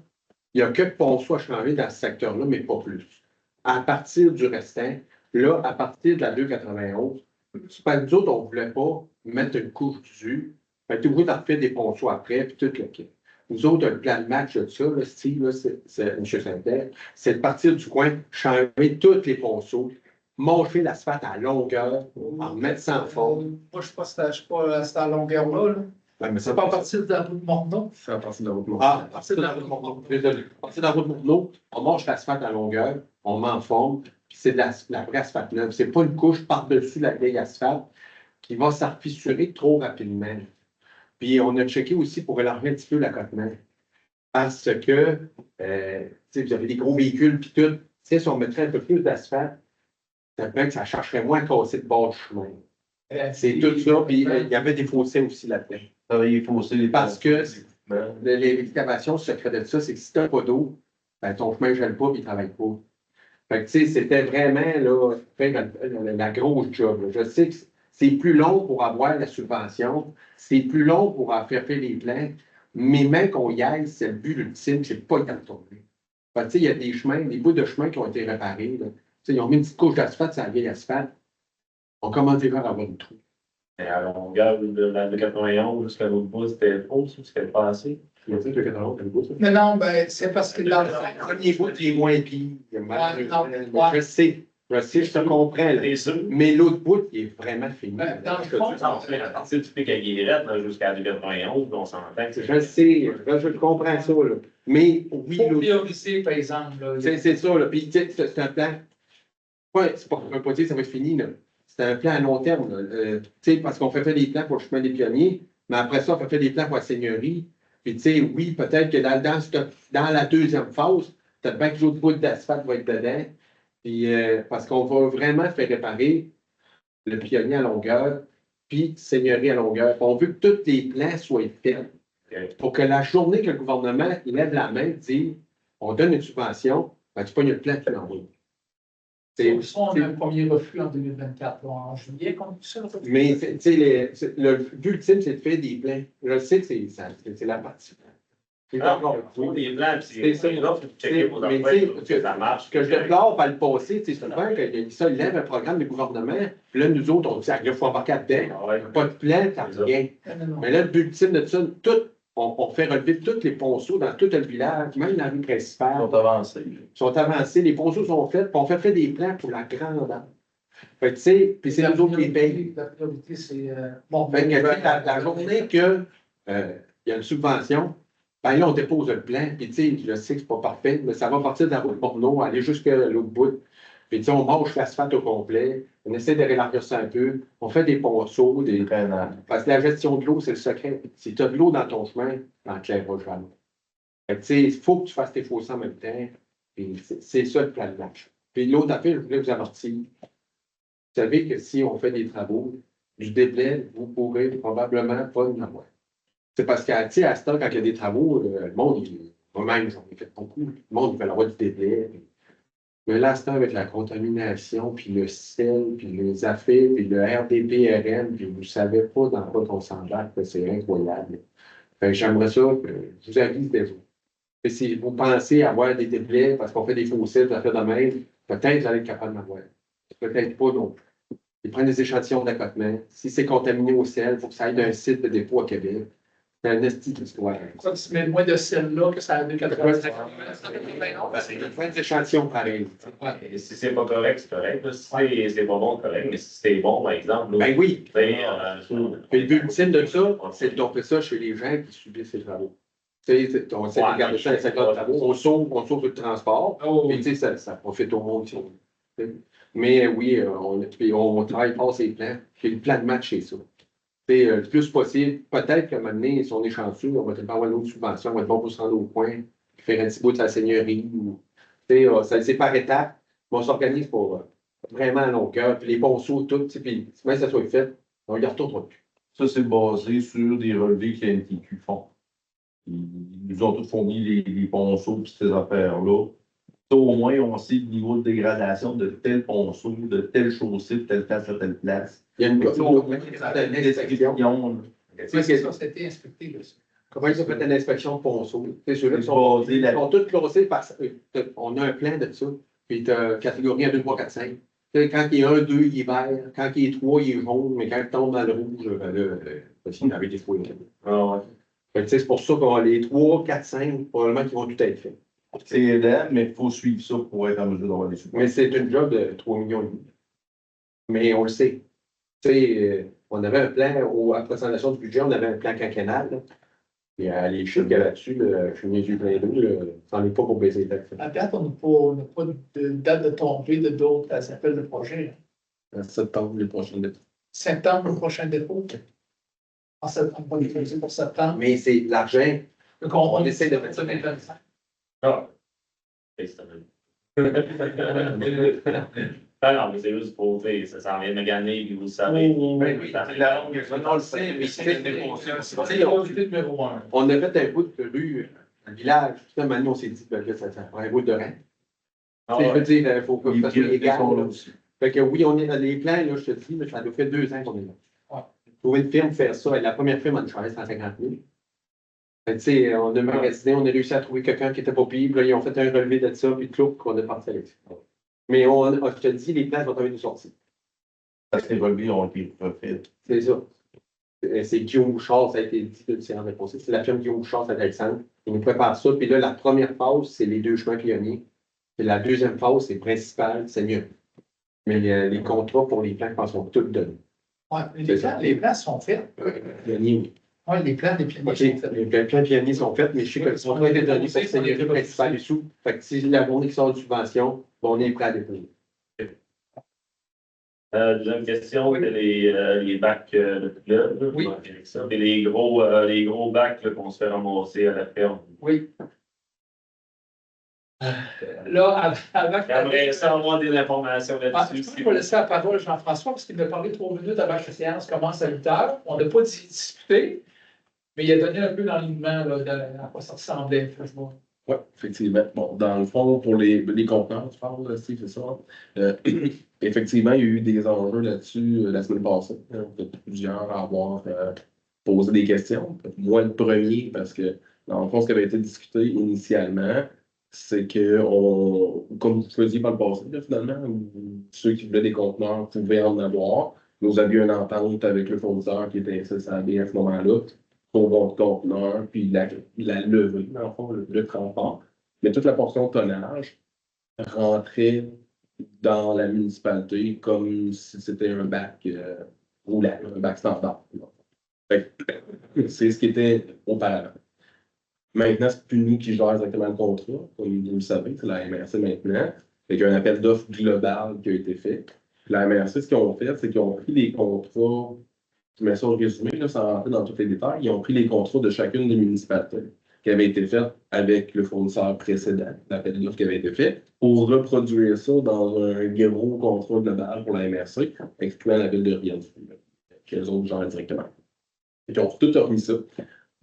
Il n'y a que Ponceau à changer dans ce secteur-là, mais pas plus. À partir du restant, là, à partir de la 291, c'est pas nous autres, on ne voulait pas mettre une couche dessus. Fait que tu obligé d'en refaire des ponceaux après, puis tout le kit. Nous autres, le plan de match de ça, là, Steve, là, c'est M. Saint-Pierre, c'est de partir du coin, changer tous les ponceaux, monter l'asphalte à longueur, en mettre ça en forme. Moi, je ne suis pas à cette longueur-là. Là. Ouais, mais C'est pas à partir de la route Morneau. C'est à partir de la route Morneau. Ah, à partir de la route Morneau. Désolé. À partir de la route Morneau, on mange l'asphalte à longueur, on met en forme, puis c'est de la vraie asphalte neuve. C'est pas une couche par-dessus la vieille asphalte qui va s'arfissurer trop rapidement. Puis on a checké aussi pour élargir un petit peu la cote-mer. Parce que, vous avez des gros véhicules, puis tout. Si on mettrait un peu plus d'asphalte, ça peut être que ça chercherait moins à casser le bord du chemin. C'est tout ça, puis il y avait des fossés aussi là-dedans. Il faut aussi les Parce que les excavations, le secret de ça, c'est que si tu n'as pas d'eau, ben, ton chemin ne gèle pas et il ne travaille pas. Fait que, tu sais, c'était vraiment là, faire la grosse job. Là. Je sais que c'est plus long pour avoir la subvention, c'est plus long pour en faire les plans, mais même qu'on y aille, c'est le but ultime, c'est pas y retourner. Fait que, tu sais, il y a des chemins, des bouts de chemin qui ont été réparés. Là. Tu sais, ils ont mis une petite couche d'asphalte sur la vieille asphalte. On commence déjà à avoir une trou. Et à longueur de la 91 jusqu'à l'autre bout, c'était faux, c'était pas assez. Il y a peut-être que 91, c'est le bout, ça. Mais non, ben, c'est parce que dans le Le premier bout, il est moins pire. non, Je sais, je te comprends. Là. C'est sûr. Mais l'autre bout, il est vraiment fini. Ben, dans le fond, À partir du pic à Guillerette jusqu'à la 91, on s'entend que c'est. Je sais, je comprends ça. Là. Mais oui, il faut l'autre prioriser, par exemple. Là. c'est ça. Là. Puis, tu sais, c'est un plan. Ouais, c'est pas, je veux pas dire que ça va être fini. Là. C'est un plan à long terme. Là. Tu sais, parce qu'on fait des plans pour le chemin des pionniers, mais après ça, on fait des plans pour la seigneurie. Puis, tu sais, oui, peut-être que dans la deuxième phase, peut-être bien que l'autre bout d'asphalte va être dedans. Puis, parce qu'on va vraiment faire réparer le pionnier à longueur, puis seigneurie à longueur. On veut que tous les plans soient faits. Pour que la journée que le gouvernement il lève la main et dit on donne une subvention, ben, tu pognes le plan, tu l'envoies. On a un premier refus en 2024, là, en juillet, comme ça. Mais tu sais, le but ultime, c'est de faire des plans. Je sais que c'est la partie. Ah, il faut des plans, puis c'est là, il faut checker vos Mais affaires, tu sais, que ça marche. Ce que je déplore par le passé, c'est souvent que ça, il lève un programme du gouvernement, puis là, nous autres, on dit, il faut embarquer dedans. Ah ouais. Pas de plan, t'as rien. Mais là, le but ultime de ça, on fait relever tous les ponceaux dans tout le village, même dans la rue Ils principale. sont avancés. Ils sont avancés, les ponceaux sont faits, puis on fait des plans pour la grande âme. Fait que, tu sais, puis c'est nous autres qui les payent. La priorité, c'est. Bon, Fait que, la journée que il y a une subvention, ben là, on dépose le plan, puis tu sais, je sais que c'est pas parfait, mais ça va partir de la route Morneau, aller jusqu'à l'autre bout. Puis tu sais, on mange l'asphalte au complet, on essaie de rélargir ça un peu, on fait des ponceaux, des. Parce que la gestion de l'eau, c'est le secret. Si tu as de l'eau dans ton chemin, dans le clairage jamais. Fait que tu sais, il faut que tu fasses tes fossés en même temps, puis c'est ça le plan de match. Puis l'autre affaire, je voulais vous avertir. Vous savez que si on fait des travaux, du déblai, vous pourrez probablement pas en avoir. C'est parce qu'à cette heure, quand il y a des travaux, le monde, moi-même, j'en ai fait beaucoup. Le monde, il veut avoir du déblai. Mais là, à cette heure, avec la contamination, puis le sel, puis les affaires, puis le RDPRM, puis vous ne savez pas dans quoi on s'embarque, c'est incroyable. Fait que j'aimerais ça, je vous avise déjà. Mais si vous pensez avoir des déplais parce qu'on fait des fossiles, ça fait de même, peut-être vous allez être capable d'en avoir. Peut-être pas non plus. Ils prennent des échantillons d'accotement. Si c'est contaminé au ciel, il faut que ça aille d'un site de dépôt à Québec. C'est un esti d'histoire. Pourquoi tu mets moins de celle-là que ça a 2,95? Ils prennent des échantillons pareils. Et si c'est pas correct, c'est correct. Là. Si c'est pas bon, c'est correct. Mais si c'est bon, par exemple, là, Ben oui. tu sais, Puis le but ultime de ça, c'est de domper ça chez les gens qui subissent ces travaux. Tu sais, on essaie de garder ça à 50 travaux, on sauve le transport, Oh, puis tu sais, ça profite au monde. Mais oui, on travaille pas ces plans. J'ai le plan de match chez ça. Le plus possible, peut-être qu'à un moment donné, si on est chanceux, on va peut-être avoir une autre subvention, on va être bon pour se rendre au coin, faire un petit bout de la seigneurie. C'est par étapes, mais on s'organise pour vraiment à longueur. Puis les ponceaux, tout, puis même si ça soit fait, on y retournera plus. Ça, c'est basé sur des relevés que NTQ font. Ils nous ont tous fourni les ponceaux et ces affaires-là. Ça, au moins, on sait le niveau de dégradation de tel ponceau, de telle chaussée, de telle place à telle place. Il y a une Description. ça, c'était inspecté. Là, ça. Comment ils ont fait une inspection de ponceau? Ceux-là qui Basé ils là- sont tous classés par. On a un plan de ça. Puis tu as catégorie 1, 2, 3, 4, 5. Quand il est 1, 2, il est vert. Quand il est 3, il est jaune. Mais quand il tombe dans le rouge, ben là, il avait des fouilles. ah, ouais. Fait que, c'est pour ça qu'on les 3, 4, 5, probablement qu'ils vont tout être faits. C'est aidant, mais il faut suivre ça pour être en mesure d'avoir des subventions. Mais c'est une job de 3 millions et demi. Mais on le sait. Tu sais, on avait un plan, à la présentation du budget, on avait un plan quinquennal. Là. Et les chiffres qu'il y a là-dessus, je suis mes yeux pleins d'eau, ça n'en est pas pour baisser les taxes. À date, on n'a pas de date de tombée de d'autres appels de projet. En septembre, les prochaines dates. Septembre, le prochain dépôt. En septembre, on va déposer pour septembre. Mais c'est l'argent. Donc, On essaie de mettre ça ça 2025. Ah. Et c'est ah non, mais c'est juste pour, tu sais, ça en vient de me gagner, puis vous le savez. Ben oui, Ça- c'est la longue, on le sait, mais c'est Priorité numéro un. on a fait un bout de rue, un village. Puis maintenant, on s'est dit, ben là, ça prend un bout de rang. Ah Tu sais, je ouais. veux dire, il faut que ça soit Les égal. sont là Là. aussi. Fait que oui, on est dans les plans, là, je te dis, mais ça nous fait 2 ans qu'on est là. Ouais. Trouver une firme, faire ça. Et la première firme, on a 150 000. Fait que, tu sais, on a magasiné, on a réussi à trouver quelqu'un qui était pas pire. Puis là, ils ont fait un relevé de ça, puis tout, qu'on est parti avec ça. Mais je te dis, les plans vont avoir une sortie. Parce que les relevés ont été refaits. C'est ça. C'est Guillaume Bouchard, ça a été dit de séance de procès. C'est la firme Guillaume Bouchard, c'est Alexandre. Ils nous préparent ça. Puis là, la première phase, c'est les 2 chemins pionniers. Puis la deuxième phase, c'est principal, c'est mieux. Mais les contrats pour les plans, je pense, sont tous donnés. Ouais, les plans sont faits. Pionniers, oui. Oui, les plans des pionniers OK, sont faits. les plans pionniers sont faits, mais je sais que le contrat est donné pour seigneurie principale et sous. Fait que si la journée qui sort de subvention, bon, on est prêt à déposer. Deuxième question, c'est les bacs de club. Oui. Et les gros bacs là, qu'on se fait ramasser à la ferme. Oui. Là, avant que. J'aimerais ça avoir des informations Je là-dessus. peux laisser la parole à Jean-François parce qu'il m'a parlé 3 minutes avant que la séance commence à 8 heures. On n'a pas discuté, mais il a donné un peu l'enlignement à quoi ça ressemblait. Oui, effectivement. Bon, dans le fond, pour les conteneurs, tu parles, là, Steve, c'est ça? Effectivement, il y a eu des enjeux là-dessus la semaine passée. Peut-être plusieurs à avoir posé des questions. Moi, le premier, parce que dans le fond, ce qui avait été discuté initialement, c'est que, comme vous faisiez par le passé, là, finalement, ceux qui voulaient des conteneurs pouvaient en avoir. Nous avions une entente avec le fournisseur qui était SSAB à ce moment-là pour votre conteneur, puis la levée, dans le fond, le transport. Mais toute la portion tonnage rentrait dans la municipalité comme si c'était un bac roulant, un bac standard. Fait que c'est ce qui était auparavant. Maintenant, c'est plus nous qui gérons exactement le contrat, comme vous le savez, c'est la MRC maintenant. Fait qu'il y a un appel d'offres global qui a été fait. Puis la MRC, ce qu'ils ont fait, c'est qu'ils ont pris les contrats, je mets ça au résumé, là, sans rentrer dans tous les détails, ils ont pris les contrats de chacune des municipalités qui avaient été faites avec le fournisseur précédent, l'appel d'offres qui avait été fait, pour reproduire ça dans un gros contrat global pour la MRC, excluant la ville de Rivière-du-Loup, que les autres gèrent directement. Ils ont tout remis ça.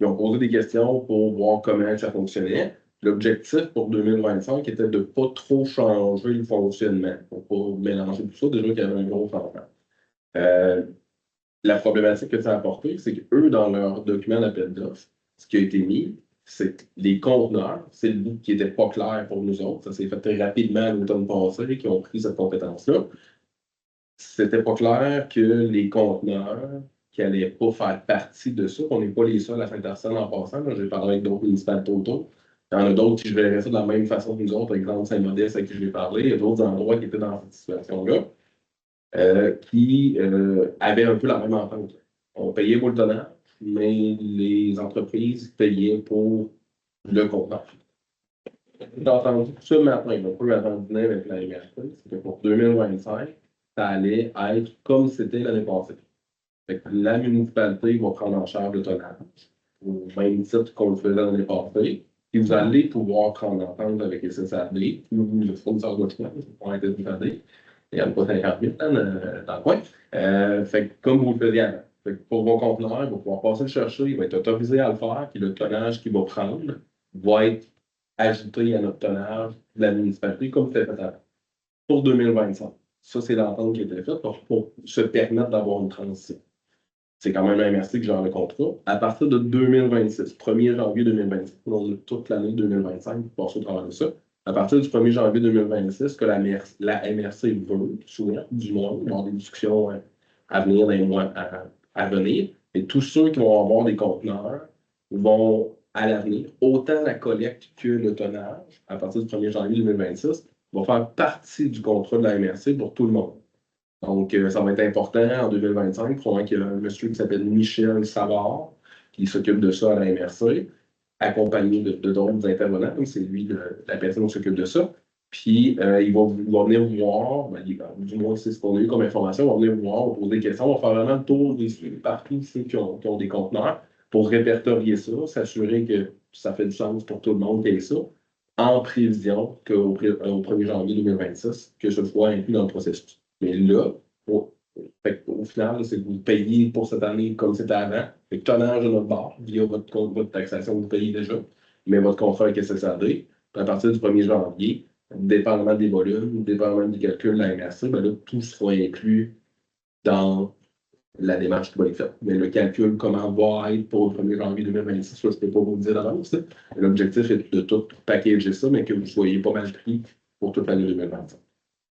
Ils ont posé des questions pour voir comment ça fonctionnait. L'objectif pour 2025 était de ne pas trop changer le fonctionnement, pour ne pas mélanger tout ça, déjà qu'il y avait un gros changement. La problématique que ça a apporté, c'est qu'eux, dans leur document d'appel d'offres, ce qui a été mis, c'est les conteneurs, c'est le bout qui n'était pas clair pour nous autres. Ça s'est fait très rapidement l'automne passé, qui ont pris cette compétence-là. C'était pas clair que les conteneurs qui n'allaient pas faire partie de ça, qu'on n'est pas les seuls à Saint-Arsène en passant. J'ai parlé avec d'autres municipalités autour. Il y en a d'autres qui géraient ça de la même façon que nous autres, exemple Saint-Modeste à qui je vais parler. Il y a d'autres endroits qui étaient dans cette situation-là, qui avaient un peu la même entente. On payait pour le tonnage, mais les entreprises payaient pour le conteneur. J'ai entendu ce matin, un peu avant de dîner avec la MRC, c'est que pour 2025, ça allait être comme c'était l'année passée. Fait que la municipalité va prendre en charge le tonnage, au même titre qu'on le faisait l'année passée. Puis vous allez pouvoir prendre en entente avec les SSAD, ou le fournisseur de logement, pour être SSAD. Il n'y en a pas 50 000 dans le coin. Fait que comme vous le faisiez avant. Fait que pour vos conteneurs, il va pouvoir passer le chercher, il va être autorisé à le faire, puis le tonnage qu'il va prendre va être ajouté à notre tonnage de la municipalité, comme c'était fait avant, pour 2025. Ça, c'est l'entente qui a été faite pour se permettre d'avoir une transition. C'est quand même la MRC qui gère le contrat. À partir de 2026, 1er janvier 2026, on a toute l'année 2025 pour passer au travers de ça. À partir du 1er janvier 2026, que la MRC veut, souvent, du moins, dans des discussions à venir, dans les mois à venir, et tous ceux qui vont avoir des conteneurs vont, à l'avenir, autant la collecte que le tonnage, à partir du 1er janvier 2026, va faire partie du contrat de la MRC pour tout le monde. Donc, ça va être important en 2025. Probablement qu'il y a un monsieur qui s'appelle Michel Savard, qui s'occupe de ça à la MRC, accompagné de d'autres intervenants. Donc, c'est lui la personne qui s'occupe de ça. Puis, il va venir voir, du moins, c'est ce qu'on a eu comme information, il va venir voir, on va poser des questions, on va faire vraiment le tour partout ceux qui ont des conteneurs pour répertorier ça, s'assurer que ça fait du sens pour tout le monde qu'il y ait ça, en prévision qu'au 1er janvier 2026, que ce soit inclus dans le processus. Mais là, au final, c'est que vous payez pour cette année comme c'était avant. Le tonnage de notre bord, via votre taxation, vous payez déjà, mais votre contrat avec SSAD, à partir du 1er janvier, dépendamment des volumes, dépendamment du calcul de la MRC, ben là, tout sera inclus dans la démarche qui va être faite. Mais le calcul, comment va être pour le 1er janvier 2026, ça, je ne peux pas vous le dire d'avance. L'objectif est de tout packager ça, mais que vous soyez pas mal pris pour toute l'année 2025.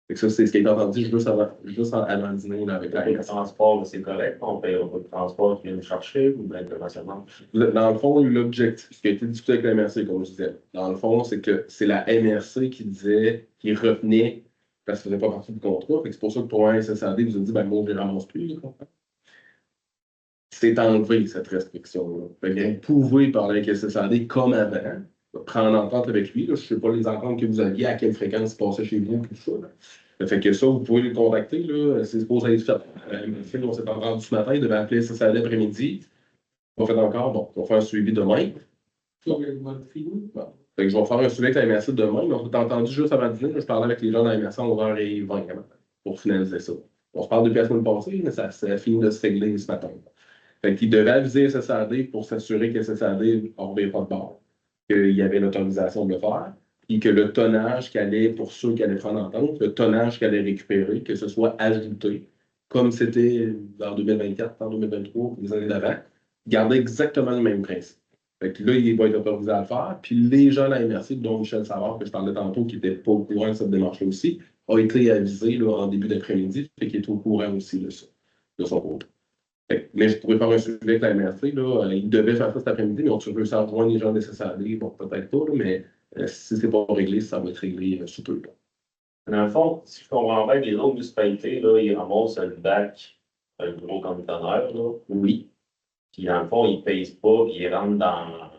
Fait que ça, c'est ce qui est entendu juste avant le dîner là, avec la Le transport, c'est correct. On paye pas de transport qui vient nous chercher ou bien internationalement. Dans le fond, l'objectif, ce qui a été discuté avec la MRC, comme je disais, dans le fond, c'est que c'est la MRC qui retenait parce que ça ne faisait pas partie du contrat. C'est pour ça que pour un SSAD, vous avez dit, ben moi, je ne ramasse plus. C'est enlevé, cette restriction-là. Vous pouvez parler avec SSAD comme avant, prendre en entente avec lui. Là. Je ne sais pas les ententes que vous aviez, à quelle fréquence il passait chez vous, tout ça. Là. Fait que ça, vous pouvez le contacter. Là. C'est supposé être fait. On s'est entendu ce matin, il devait appeler SSAD après-midi. On va faire encore. Bon, on va faire un suivi demain. Bon. Fait que je vais faire un suivi avec la MRC demain, mais on s'est entendu juste avant le dîner. Je parlais avec les gens de la MRC à 11h20 pour finaliser ça. On se parle depuis la semaine passée, mais ça a fini de se régler ce matin. Fait qu'il devait aviser SSAD pour s'assurer que SSAD n'aurait pas de bord, qu'il y avait l'autorisation de le faire, et que le tonnage qu'il allait, pour ceux qui allaient prendre entente, le tonnage qu'il allait récupérer, que ce soit ajouté, comme c'était en 2024, en 2023, les années d'avant, garder exactement le même principe. Fait que là, il va être autorisé à le faire, puis les gens de la MRC, dont Michel Savard, que je parlais tantôt, qui n'était pas au courant de cette démarche-là aussi, a été avisé là, en début d'après-midi, fait qu'il est au courant aussi de ça, de son côté. Mais je pourrais faire un suivi avec la MRC. Là. Il devait faire ça cet après-midi, mais on peut ça rejoindre les gens de SSAD. Bon, peut-être pas, là, mais si ce n'est pas réglé, ça va être réglé sous peu. Là. Dans le fond, si je comprends bien, les autres municipalités, là, ils ramassent le bac, un gros conteneur, là. Oui. Puis dans le fond, ils ne pèsent pas, puis ils rentrent dans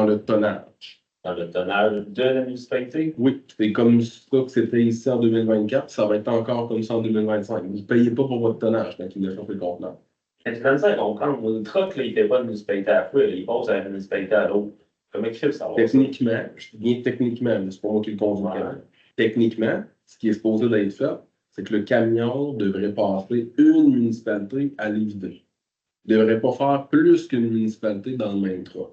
le tonnage. Dans le tonnage de la municipalité? Oui, c'est comme ça que c'était ici en 2024, ça va être encore comme ça en 2025. Vous ne payez pas pour votre tonnage quand il a fait le conteneur. Quand tu donnes ça à comprendre, le truck, là, il ne fait pas de municipalité à la fois, il passe à la municipalité à l'autre. Comment il fait ça? Techniquement, je dis bien techniquement, mais c'est pas moi qui le conduis. Ouais. Techniquement, ce qui est supposé d'être fait, c'est que le camion devrait passer une municipalité à l'évider. Il ne devrait pas faire plus qu'une municipalité dans le même truck.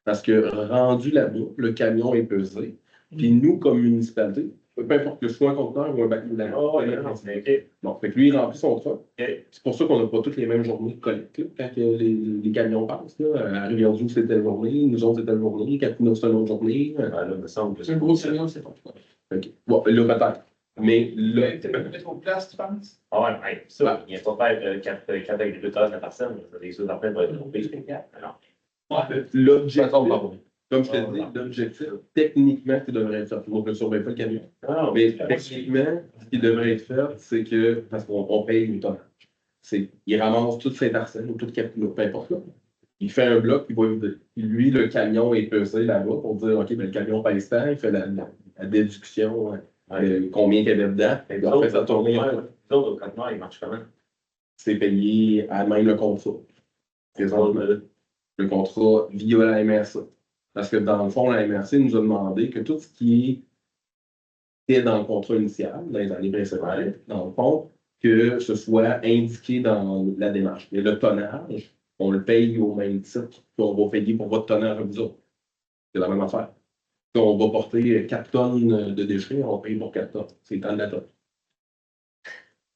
Parce que rendu là-bas, le camion est pesé. Puis nous, comme municipalité, Peu importe que ce soit un conteneur ou un bac de Oh, ouais, non, c'est OK. Bon, fait que lui, il remplit son truck. OK. C'est pour ça qu'on n'a pas toutes les mêmes journées de collecte, là, quand que les camions passent. Là. À Rivière-du, c'était une journée, nous autres, c'était une journée, Capino, c'était une autre journée. Ouais, là, il me semble que C'est un gros camion, c'est pas toi. OK. Bon, là, peut-être. Mais là, Tu peux trop de place, tu penses? Ah ouais, ouais, ça, il n'y a pas faire 4 agriculteurs par personne. Les sous d'argent vont être trompés. Alors, Ouais. l'objectif, Façon de parler. comme je te dis, l'objectif, techniquement, qui devrait être fait. Donc, je ne surveille pas le camion. ah, Mais techniquement, ce qui devrait être fait, c'est que, parce qu'on paye le tonnage, il ramasse toute Saint-Arsène ou toute Capino, peu importe là. Il fait un bloc, il va vider. Puis lui, le camion est pesé là-bas pour dire, OK, ben, le camion pèse tant, il fait la déduction, combien il y avait dedans. les Il en fait ça autres, tourner. les autres, au conteneur, ils marchent comment? C'est payé à même le contrat. Présentement, le contrat via la MRC. Parce que dans le fond, la MRC nous a demandé que tout ce qui était dans le contrat initial, dans les années précédentes, dans le fond, que ce soit indiqué dans la démarche. Et le tonnage, on le paye au même titre qu'on va payer pour votre tonnage à vous autres. C'est la même affaire. Si on va porter 4 tonnes de déchets, on paye pour 4 tonnes. C'est le temps de la tonne.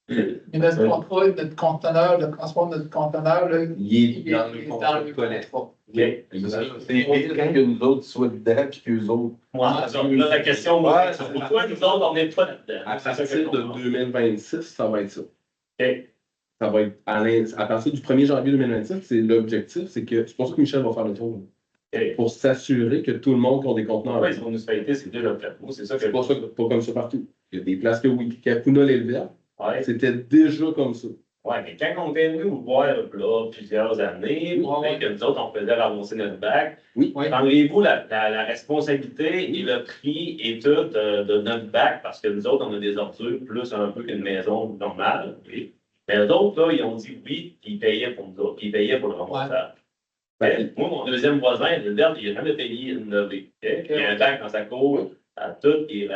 Mais notre contrat, notre conteneur, le transport de notre conteneur, là, Il est dans le est contrat dans de le collecte. contrat. OK. C'est évident que nous autres soient dedans, puis qu'eux autres. Moi, là, la question, moi, Ouais, c'est pourquoi nous autres, on n'est pas là-dedans? À C'est ça que je partir de comprends. 2026, ça va être ça. OK. Ça va être à partir du 1er janvier 2027, c'est l'objectif, c'est pour ça que Michel va faire le tour. OK. Pour s'assurer que tout le monde qui a des conteneurs. Ouais, c'est une municipalité, c'est déjà fait. Moi, c'est ça que C'est pas ça, pas comme ça partout. Il y a des places que oui. Capuna l'éleveur, Ouais. c'était déjà comme ça. Ouais, mais quand on est venu vous voir là, plusieurs années, Ouais. que nous autres, on faisait ramasser notre bac, Oui. Oui. enlevez-vous la responsabilité et le prix et tout de notre bac, parce que nous autres, on a des ordures plus un peu qu'une maison normale. Oui. Mais eux autres, là, ils ont dit oui, puis ils payaient pour nous autres, puis ils payaient pour le ramassage. Mais moi, mon deuxième voisin, Gilbert, il n'a jamais payé une levée. Okay? Il y a un bac dans sa cour, à toutes les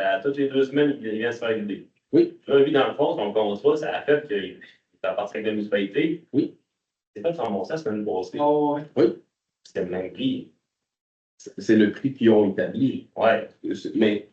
2 semaines, il vient se faire vider. Oui. Là, lui, dans le fond, son contrat, ça a fait qu'il appartient à la municipalité. Oui. C'est pas de faire mon sens, c'est une passée. Oh, ouais. C'était le même prix. C'est le prix qu'ils ont établi. Ouais. Mais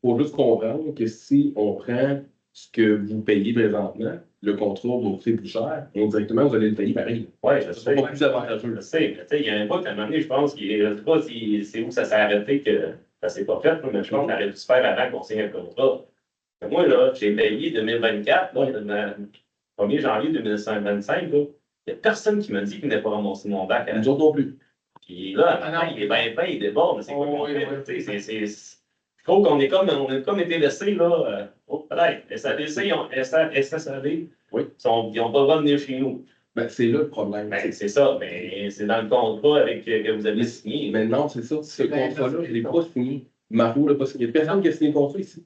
il faut juste comprendre que si on prend ce que vous payez présentement, le contrat va vous coûter plus cher, indirectement, vous allez le payer pareil. Ouais, je Ça sais. sera pas plus avantageux. Je sais, mais tu sais, il y a un bout, à un moment donné, je pense, je sais pas si c'est où ça s'est arrêté que ça s'est pas fait, mais je pense qu'on aurait dû se faire avant qu'on signe un contrat. Mais moi, là, j'ai payé 2024, là, le 1er janvier 2025, là. Il n'y a personne qui m'a dit qu'il n'avait pas ramassé mon bac à Nous autres non plus. Puis là, Ah maintenant, non. il est bien peint, il déborde, mais c'est quoi Oh, qu'on oui, fait? oui. Tu sais, je trouve qu'on on a comme été laissés, là, peut-être. SADC, SSAD, Oui. ils n'ont pas le droit de venir chez nous. Ben, c'est là le problème. Ben, c'est ça, mais c'est dans le contrat avec, que vous avez signé. Mais non, c'est ça. Ce Ben, contrat-là, c'est- je ne l'ai pas signé. Marou l'a pas signé. Il n'y a personne qui a signé le contrat ici.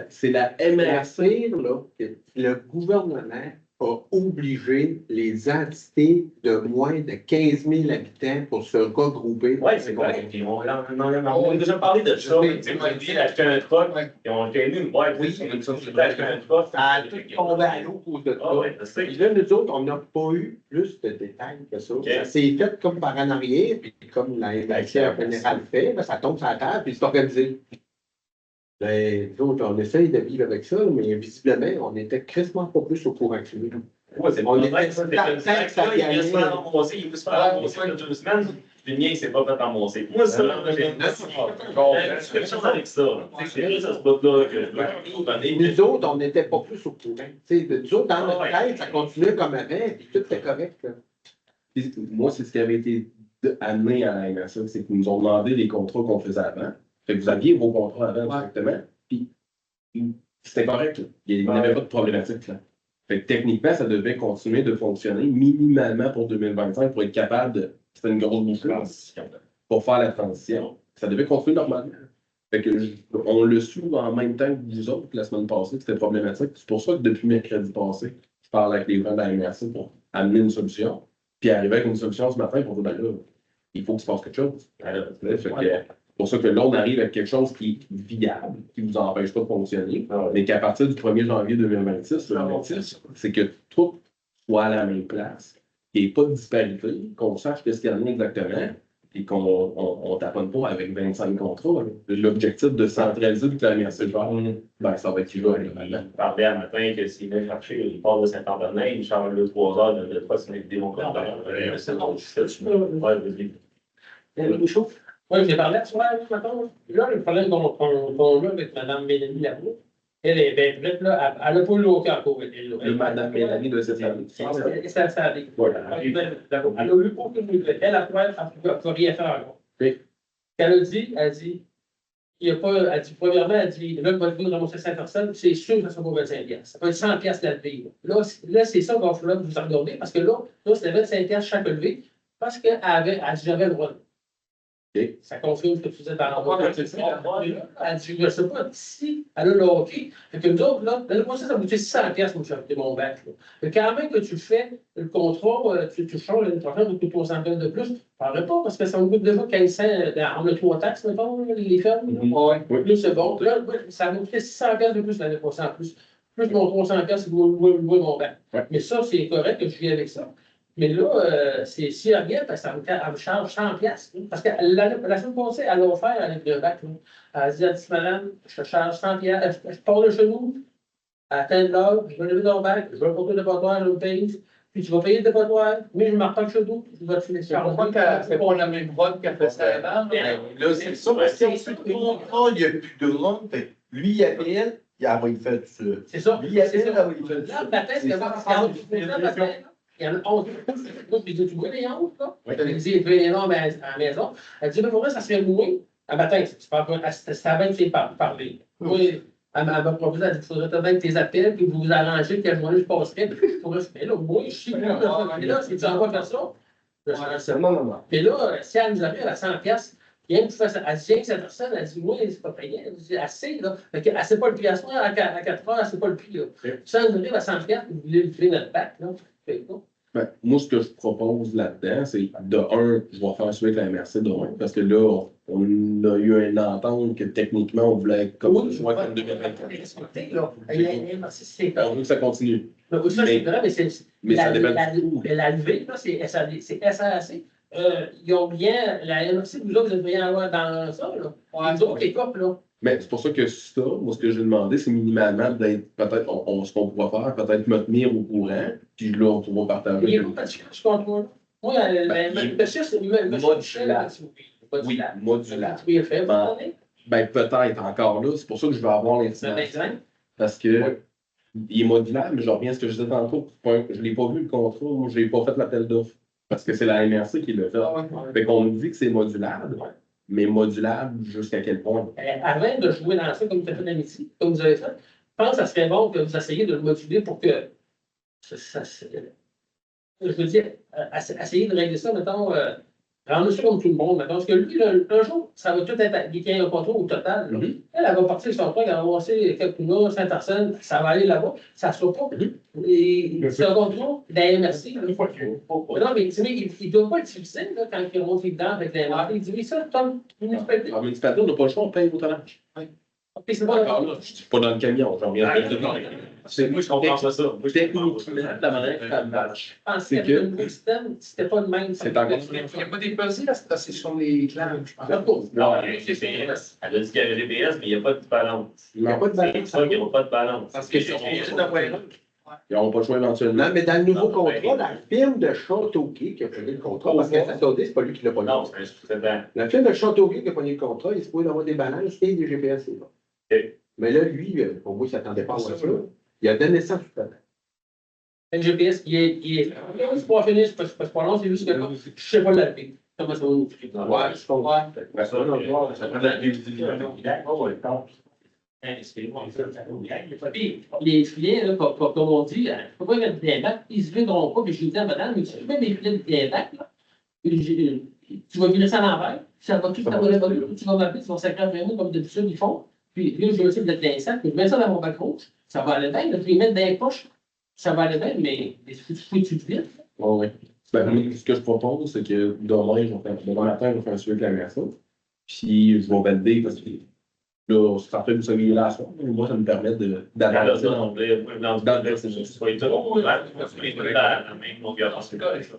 C'est la La MRC. pire, là, que le gouvernement a obligé les entités de moins de 15 000 habitants pour se regrouper. Oui, c'est correct. Puis on a déjà parlé de ça. Oui. Tu sais, vous avez dit d'acheter un truck, Ouais. ils ont été venus me voir. Oui, on a d'acheter un truck. Ça a tout tombé à l'eau pour de ça. Ah oui, je sais. Puis là, nous autres, on n'a pas eu plus de détails que ça. Ok. Ça s'est fait comme par en arrière, puis comme la MRC en général fait, ben, ça tombe sur la table, puis c'est organisé. Ben, nous autres, on essaye de vivre avec ça, mais visiblement, on n'était quasiment pas plus au courant que lui. Ouais, c'est On pas est vrai, ça. certain que ça Il veut gagnait. se faire ramasser, il veut se faire ramasser il y a 2 semaines. Le mien, il s'est pas fait ramasser. Moi, ça, là, j'ai quelque chose avec ça. C'est juste à ce bout-là que je veux donner. Nous autres, on n'était pas plus au courant. Tu sais, nous autres, dans notre Ouais. tête, ça continuait comme avant, puis tout était correct. Là. Puis, moi, c'est ce qui avait été amené à la MRC, c'est qu'ils nous ont demandé les contrats qu'on faisait avant. Fait que vous aviez vos contrats avant directement, puis c'était correct. Là. Il n'y avait pas de problématique. Là. Fait que techniquement, ça devait continuer de fonctionner minimalement pour 2025 pour être capable de. C'était une grosse boucle pour faire la transition. Ça devait continuer normalement. Fait que on le su en même temps que vous autres la semaine passée, que c'était problématique. C'est pour ça que depuis mercredi passé, je parle avec les gens de la MRC pour amener une solution. Puis arriver avec une solution ce matin pour dire, ben là, il faut qu'il se passe quelque chose. Fait que, c'est pour ça que là, on arrive avec quelque chose qui est viable, qui ne vous empêche pas de fonctionner, mais qu'à partir du 1er janvier 2026, c'est que tout soit à la même place, qu'il n'y ait pas de disparité, qu'on sache qu'est-ce qu'il y en a exactement, et qu'on on taponne pas avec 25 contrats. Là. L'objectif de centraliser toute la MRC gère, ben, ça va être toujours Il parlait un matin que s'il vient chercher, il part de Saint-Antonin, il charge le 3 heures de fois, c'est une démonstration. C'est bon, ouais, vas-y. Bouchot. Oui, j'ai parlé à soir, maintenant. Là, le problème qu'on a avec Mme Mélanie Labou, elle est bien prête, là. Elle n'a pas eu l'aucun encore. Le Madame Mélanie de cette année. Ça arrive. Voilà. Elle a eu aucun elle ne peut rien faire encore. Oui. Elle a dit, il n'y a pas, elle dit, premièrement, elle dit, là, votre goût de ramasser 5 personnes, c'est sûr que ça ne sera pas 25 piastres. Ça peut être 100 piastres la levée. Là, c'est ça qu'il va falloir que vous en regardez, parce que là, c'était 25 piastres chaque levée, parce qu'elle avait, elle dit, j'avais le droit. Okay. Ça confirme ce que tu disais dans l'envoi. Elle dit, je ne sais pas, si elle a le hockey. Fait que nous autres, là, l'année prochaine, ça va coûter 600 piastres pour chercher mon bac. Fait que quand même que tu fais le contrat, tu changes l'année prochaine, ça coûte 300 piastres de plus. Je ne parlerai pas, parce que ça me coûte déjà 1500, on a 3 taxes, mettons, les fermes. Oui, plus c'est bon. Là, ça va coûter 600 piastres de plus l'année prochaine, plus mon 300 piastres, c'est louer mon bac. Ouais. Mais ça, c'est correct que je vis avec ça. Mais là, c'est si rien, parce que ça me charge 100 piastres. Parce que la semaine passée, elle a offert avec le bac. Elle a dit, madame, je te charge 100 piastres, je pars de chez nous, à telle heure, je vais lever ton bac, je vais porter le dépotoir, je le paye, puis tu vas payer le dépotoir, mais je ne marque pas chez nous, je vais te filer ça. Je crois qu'elle fait pas la même vote qu'elle fait ça avant. Là, c'est ça, parce que si on fait le contrat, il n'y a plus de monde. Lui, il appelle, il va y faire tout ça. C'est ça. Lui, il appelle, il va y faire tout Là, ça. le matin, c'est vraiment il y en a 11. Moi, je lui dis, tu vois les 11, là? Elle dit, il fait les noms à la maison. Elle dit, mais pour moi, ça serait loué. Un matin, c'est à bien que c'est parler. Oui. Elle m'a proposé, elle dit, il faudrait peut-être que tes appels, que vous vous arrangez, que la journée, je passerai. Puis je pourrais, mais là, moi, je suis plus. Mais là, si tu envoies faire ça, je change ça. Non. Mais là, si elle nous arrive à 100 piastres, bien que tu fasses, elle dit, cette personne, elle dit, oui, c'est pas payé. Elle dit, assez, là. Elle ne sait pas le prix à soir, à 4 heures, elle ne sait pas le prix, là. Si elle nous arrive à 100 piastres, vous voulez filer notre bac, là. Ben, moi, ce que je propose là-dedans, c'est de un, je vais faire celui avec la MRC de un, parce que là, on a eu une entente que techniquement, on voulait comme ça soit comme 2024. On veut que ça continue. Ça, c'est vrai, mais ça dépend du tout. La levée, là, c'est SAC. Ils ont bien, la MRC, vous autres, vous devriez avoir dans ça, là. Les autres écopes, là. Mais c'est pour ça que ça, moi, ce que j'ai demandé, c'est minimalement d'être, peut-être, ce qu'on pourra faire, peut-être me tenir au courant, puis là, on pourra partager. Il est pas ce contrôle. Moi, monsieur, c'est modulaire. Oui, modulaire. Ben, peut-être encore là, c'est pour ça que je vais avoir l'information. Parce que il est modulaire, mais je reviens à ce que je disais tantôt. Je ne l'ai pas vu le contrat, moi, je n'ai pas fait l'appel d'offres. Parce que c'est la MRC qui l'a fait. Fait qu'on nous dit que c'est modulable. Mais modulable jusqu'à quel point? Avant de jouer dans ça comme vous avez fait d'amitié, comme vous avez fait, je pense que ça serait bon que vous essayiez de le moduler pour que je veux dire, essayer de régler ça, mettons, rendre ça comme tout le monde, mettons, parce que lui, un jour, ça va tout être, il tient un contrôle au total. Elle va partir de son truc, elle va ramasser quelques mois, 5 personnes, ça va aller là-bas, ça ne sera pas. C'est un contrôle d'AMRC. Non, mais il ne doit pas l'utiliser quand il remonte les dents avec l'AMRC. Il dit, oui, ça, Tom, municipalité. La municipalité, on n'a pas le choix, on paye au tonnage. C'est pas encore là, je ne suis pas dans le camion, j'en reviens de moi, je comprends pas ça. Techniquement, la manière que ça marche. Je pensais que le nouveau système, c'était pas le même. C'est encore. Il n'y a pas des pesées, là, c'est sur les clans, je pense. Non, GPS. Elle a dit qu'il y avait GPS, mais il n'y a pas de balance. Il n'y a pas de balance. C'est ça qu'il n'y a pas de balance. Parce que ils n'auront pas le choix éventuellement. Non, mais dans le nouveau contrat, la firme de Châteauguay qui a pris le contrat, parce que SAD, c'est pas lui qui l'a pas eu. Non, c'est un sous-traitant. La firme de Châteauguay qui a pris le contrat, il se peut avoir des balances et des GPS. Mais là, lui, pour moi, il ne s'attendait pas à ça. Il a donné ça tout à l'heure. Le GPS, il est. C'est pas fini, c'est pas long, c'est juste que je ne sais pas l'appeler. Comment ça va nous faire? Ouais, je comprends. Ça prend de la visibilité. Puis, les filets, là, comme on dit, il ne faut pas mettre des bacs, ils ne se viendront pas. Puis je lui dis à madame, mais si tu mets des filets des bacs, là, tu vas virer ça à l'envers, ça va tout t'abonner, tu vas m'appeler, tu vas sacrer après moi comme d'habitude, ils font. Puis là, je vais essayer de mettre dans les sacs, puis je mets ça dans mon bac rouge, ça va aller bien, puis les mettre dans les poches, ça va aller bien, mais il faut que tu te vite. Oui. Ben, moi, ce que je propose, c'est que demain matin, je vais faire un suivi avec la personne. Puis je vais valider parce que Là, c'est en fait, vous savez, là, à soir, mais moi, ça me permet d'avancer dans.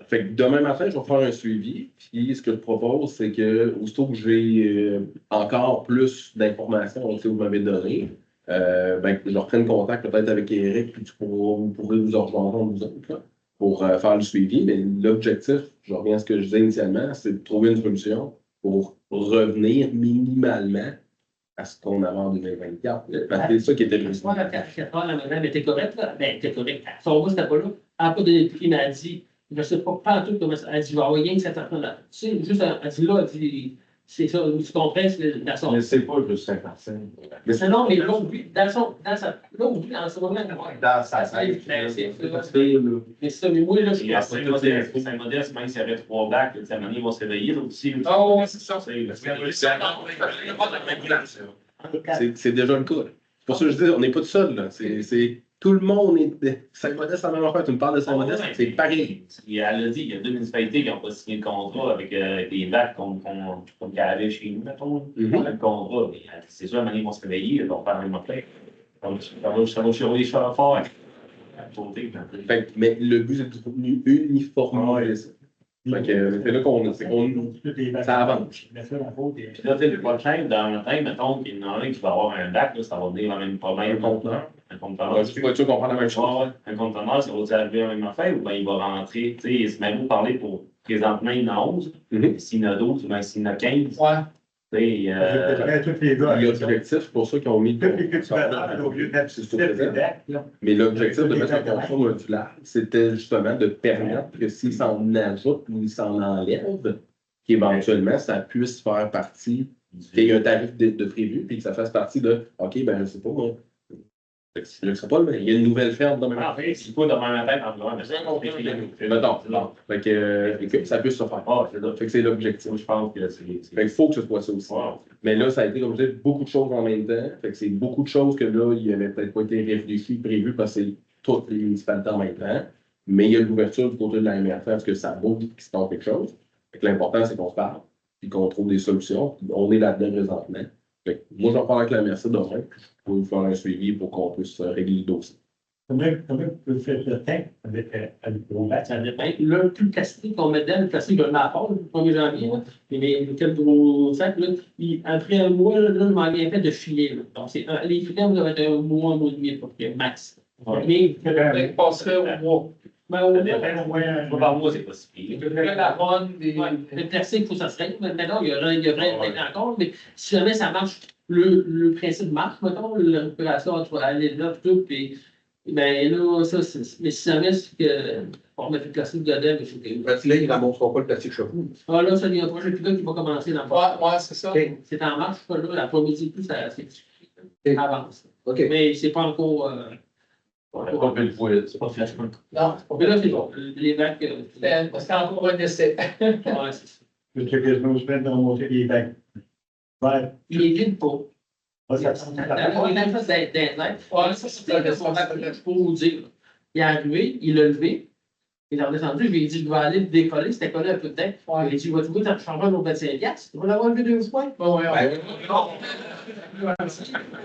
Fait que demain matin, je vais faire un suivi. Puis ce que je propose, c'est que aussitôt que j'ai encore plus d'informations que vous m'avez données, ben, que je reprenne contact peut-être avec Eric, puis vous pourrez vous rejoindre vous autres là, pour faire le suivi. Mais l'objectif, je reviens à ce que je disais initialement, c'est de trouver une solution pour revenir minimalement à ce qu'on avait en 2024. Parce que c'est ça qui était le Moi, à 4 heures, la madame était correcte, là. Ben, elle était correcte. Son bout, c'était pas là. Elle n'a pas donné de prix, mais elle dit, je ne sais pas tout comment ça. Elle dit, je vais envoyer une cette enfant-là. Tu sais, juste, elle dit là, elle dit, c'est ça, tu comprends, c'est la sorte. Mais c'est pas juste 50 Mais non, mais l'autre, lui, dans son moment, Dans sa tête, c'est mais ça, mais moi, là, je Et à Saint-Modeste, même s'il y avait 3 bacs, sa manière, ils vont se réveiller, l'autre aussi. Ah ouais, c'est ça. C'est déjà le cas. C'est pour ça que je dis, on n'est pas tout seul. Là. Tout le monde est. Saint-Modeste, la même affaire. Tu me parles de Saint-Modeste, c'est pareil. Elle a dit, il y a 2 municipalités qui n'ont pas signé le contrat avec des bacs comme qu'elle avait chez nous, mettons. Le contrat. Mais c'est sûr, à un moment donné, ils vont se réveiller, ils vont faire la même affaire. Ça va sur les chars forts. Mais le but, c'est de uniformiser ça. Fait que c'est là qu'on ça avance. Puis là, tu sais, le prochain, dans le temps, mettons qu'il y en a un qui va avoir un bac, là, ça va venir le même problème. Un conteneur. Un conteneur. Je suis pas sûr qu'on prend la même chose. Ouais, un conteneur, ça va arriver à la même affaire ou bien il va rentrer, tu sais, c'est même vous parler pour présentement, il y en a 11. S'il y en a 12, ou bien s'il y en a 15. Ouais. Tu sais, Toutes les gars. L'objectif, pour ceux qui ont mis. Tous les cultivateurs, au lieu de mettre C'est sur tout le présent. deck, là. Mais l'objectif de mettre un contrat modulaire, c'était justement de permettre que s'il s'en ajoute ou il s'en enlève, qu'éventuellement, ça puisse faire partie, qu'il y ait un tarif de prévu, puis que ça fasse partie de OK, ben je sais pas, moi. Je ne sais pas, mais il y a une nouvelle ferme dans ah, ma c'est quoi demain matin, en vrai, mais c'est Mettons, non. Fait que ça puisse se faire. Ah, c'est là. Fait que c'est l'objectif. Moi, je pense que c'est. Fait qu'il faut que ce soit ça aussi. Wow. Mais là, ça a été, comme je disais, beaucoup de choses en même temps. Fait que c'est beaucoup de choses que là, il n'avait peut-être pas été réfléchi, prévu, parce que c'est toutes les municipalités en même temps. Mais il y a l'ouverture du côté de la MRF parce que ça bouge, qu'il se passe quelque chose. Fait que l'important, c'est qu'on se parle, puis qu'on trouve des solutions. On est là-dedans présentement. Fait que moi, j'en parle avec la MRC demain, puis je peux vous faire un suivi pour qu'on puisse régler le dossier. Comment vous pouvez faire le temps avec le bac? Ça dépend. Là, tout le plastique qu'on met dedans, le plastique, je le mets à part, le 1er janvier. Là. Mais quel gros sac, là, après un mois, là, je m'en viens fait de filet. Là. Donc, les filets, vous avez un mois et demi, à peu près, max. Mais, Il passerait au mois. mais au Ça moins, dépend. Une fois par mois, c'est pas si pire. Je ferais la run des. ouais, le plastique, il faut que ça se règle. Maintenant, il y a rien encore, mais si jamais ça marche, le principe marche, mettons, la récupération entre aller là, tout, puis ben là, ça, mais si jamais c'est que on met le plastique dedans, mais faut que. Là, il ne ramassera pas le plastique chapeau. Ah là, ça, il y a un projet pilote qui va commencer dans le Ouais, c'est ça. C'est en marche, pas là, l'après-midi, tout ça, c'est avance. OK. Mais c'est pas encore. On n'a pas fait le fouet. C'est pas fait. Non, Mais là, c'est bon. Les vagues. c'est encore un essai. Ouais, c'est ça. Je sais que je me suis mis à monter les bacs. Ouais. Il est vide pas. Ça, La première fois d'être Ouais, ça, c'est la responsabilité. Je peux vous dire. Il est arrivé, il l'a levé, il est redescendu, je lui ai dit, je vais aller le décoller, c'était collé un peu de temps. Il a dit, vas-tu voir, tu changeras nos 25 piastres, tu vas l'avoir levé 2 fois. Ouais.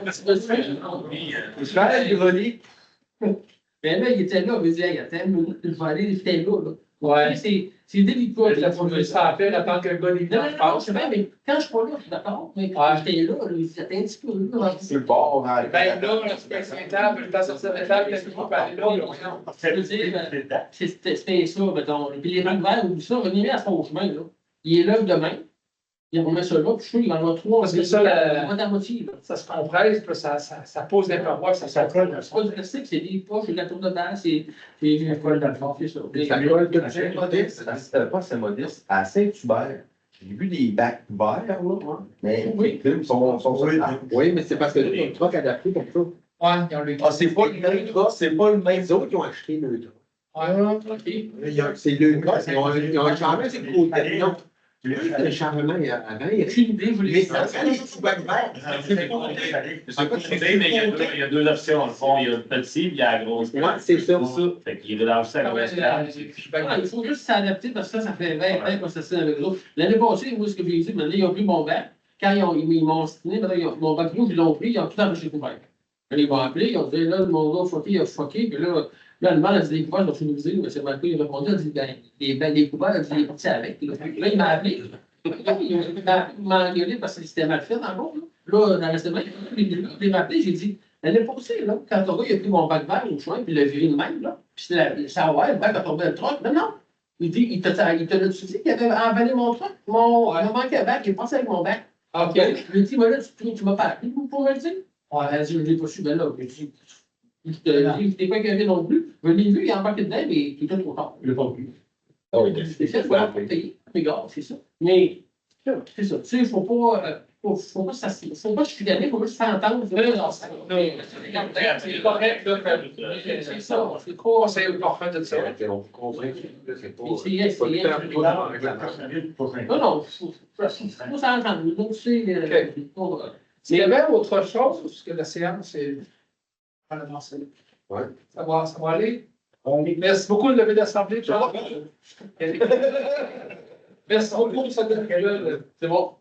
Il se fait le grenier. Mais là, il était là, il dit, hey, attends une minute, je vais aller, j'étais là. Ouais. C'est délicat. Il a fallu ça à peine attendre que le gars Non, il non, passe. c'est bien, mais quand je suis pas là, je suis d'accord. Mais Ouais. j'étais là, il dit, attends un petit peu. Là. C'est le bord. Hein, Ben là, tu passes une table, je passe sur cette table, laisse moi aller là. Je veux dire, c'était ça, mettons. Puis les rangs verts, ou ça, revenez à son chemin, là. Il est là demain. Il remet ça là, puis je suis, il va en avoir 3. Parce que ça, il va dans la moitié, là. Ça se compresse, puis ça pose des parois, ça colle. C'est pas du plastique, c'est des poches, c'est de la tour de balle, c'est une colle dans le fond, c'est ça. Ça colle de Saint-Modeste, pas Saint-Modeste, à Saint-Hubert. J'ai vu des bacs verts, là. Mais Oui. les films sont oui, mais c'est parce que là, il y a un truc adapté comme ça. Ouais, ils ont le. Ah, c'est pas le Neutra, c'est pas le même. Les autres qui ont acheté le Neutra. Ouais, C'est le Neutra, ils ont un changement, c'est le côté. Non, le changement, avant, il y a Aucune idée, vous mais les ça fait les petits bacs verts. Je sais pas si c'est, mais il y a deux options. Le fond, il y a le petit, puis il y a la grosse. Ouais, c'est ça. Fait qu'il relâche ça à la grosse. Il faut juste s'adapter parce que ça fait 20 ans qu'on s'assied avec l'autre. L'année passée, moi, ce que j'ai dit, maintenant, ils n'ont plus mon bac. quand ils m'ont stiné, mon bac rouge, ils l'ont pris, ils ont tout enregistré couvert. Ils m'ont appelé, ils ont dit, là, mon gars fucké, il a fucké, puis là, le demande, elle dit, les couverts, je vais utiliser, mais c'est Marco, il a répondu, elle dit, les couverts, elle dit, il est parti avec. Là, il m'a appelé. Il m'a engueulé parce que c'était mal fait, dans le fond. Là, dans le restaurant, il m'a appelé, j'ai dit, l'année passée, là, quand ton gars, il a pris mon bac vert au chemin, puis il l'a viré de même, là, puis ça, ouais, le bac a tombé le truck. Non, non. Il dit, il te l'a dit qu'il avait avalé mon truck. Il m'a manqué un bac, il est passé avec mon bac. OK. Je lui ai dit, moi, là, tu m'as pas appelé pour me le dire. Ouais, elle a dit, je ne l'ai pas su, ben là. Je dit, je t'ai pas inquiété non plus. Je l'ai vu, il a embarqué dedans, mais il était trop tard. Je ne l'ai pas vu. Ah oui, C'est ça, il faut payer. Mais gars, c'est ça. Mais, c'est ça. Tu sais, il ne faut pas. Faut pas se chicaner, il faut juste faire entendre. C'est correct, là, c'est ça. C'est trop. c'est parfait de ça. On comprend que c'est pas. C'est pas tout à fait Là, avec la marche. Non, non, il faut s'entendre. Donc, c'est. Est-ce qu'il y avait autre chose, parce que la séance est avancée? Ouais. Ça va aller? Merci beaucoup de lever l'Assemblée, Charles. Merci beaucoup pour cette nouvelle. C'est bon.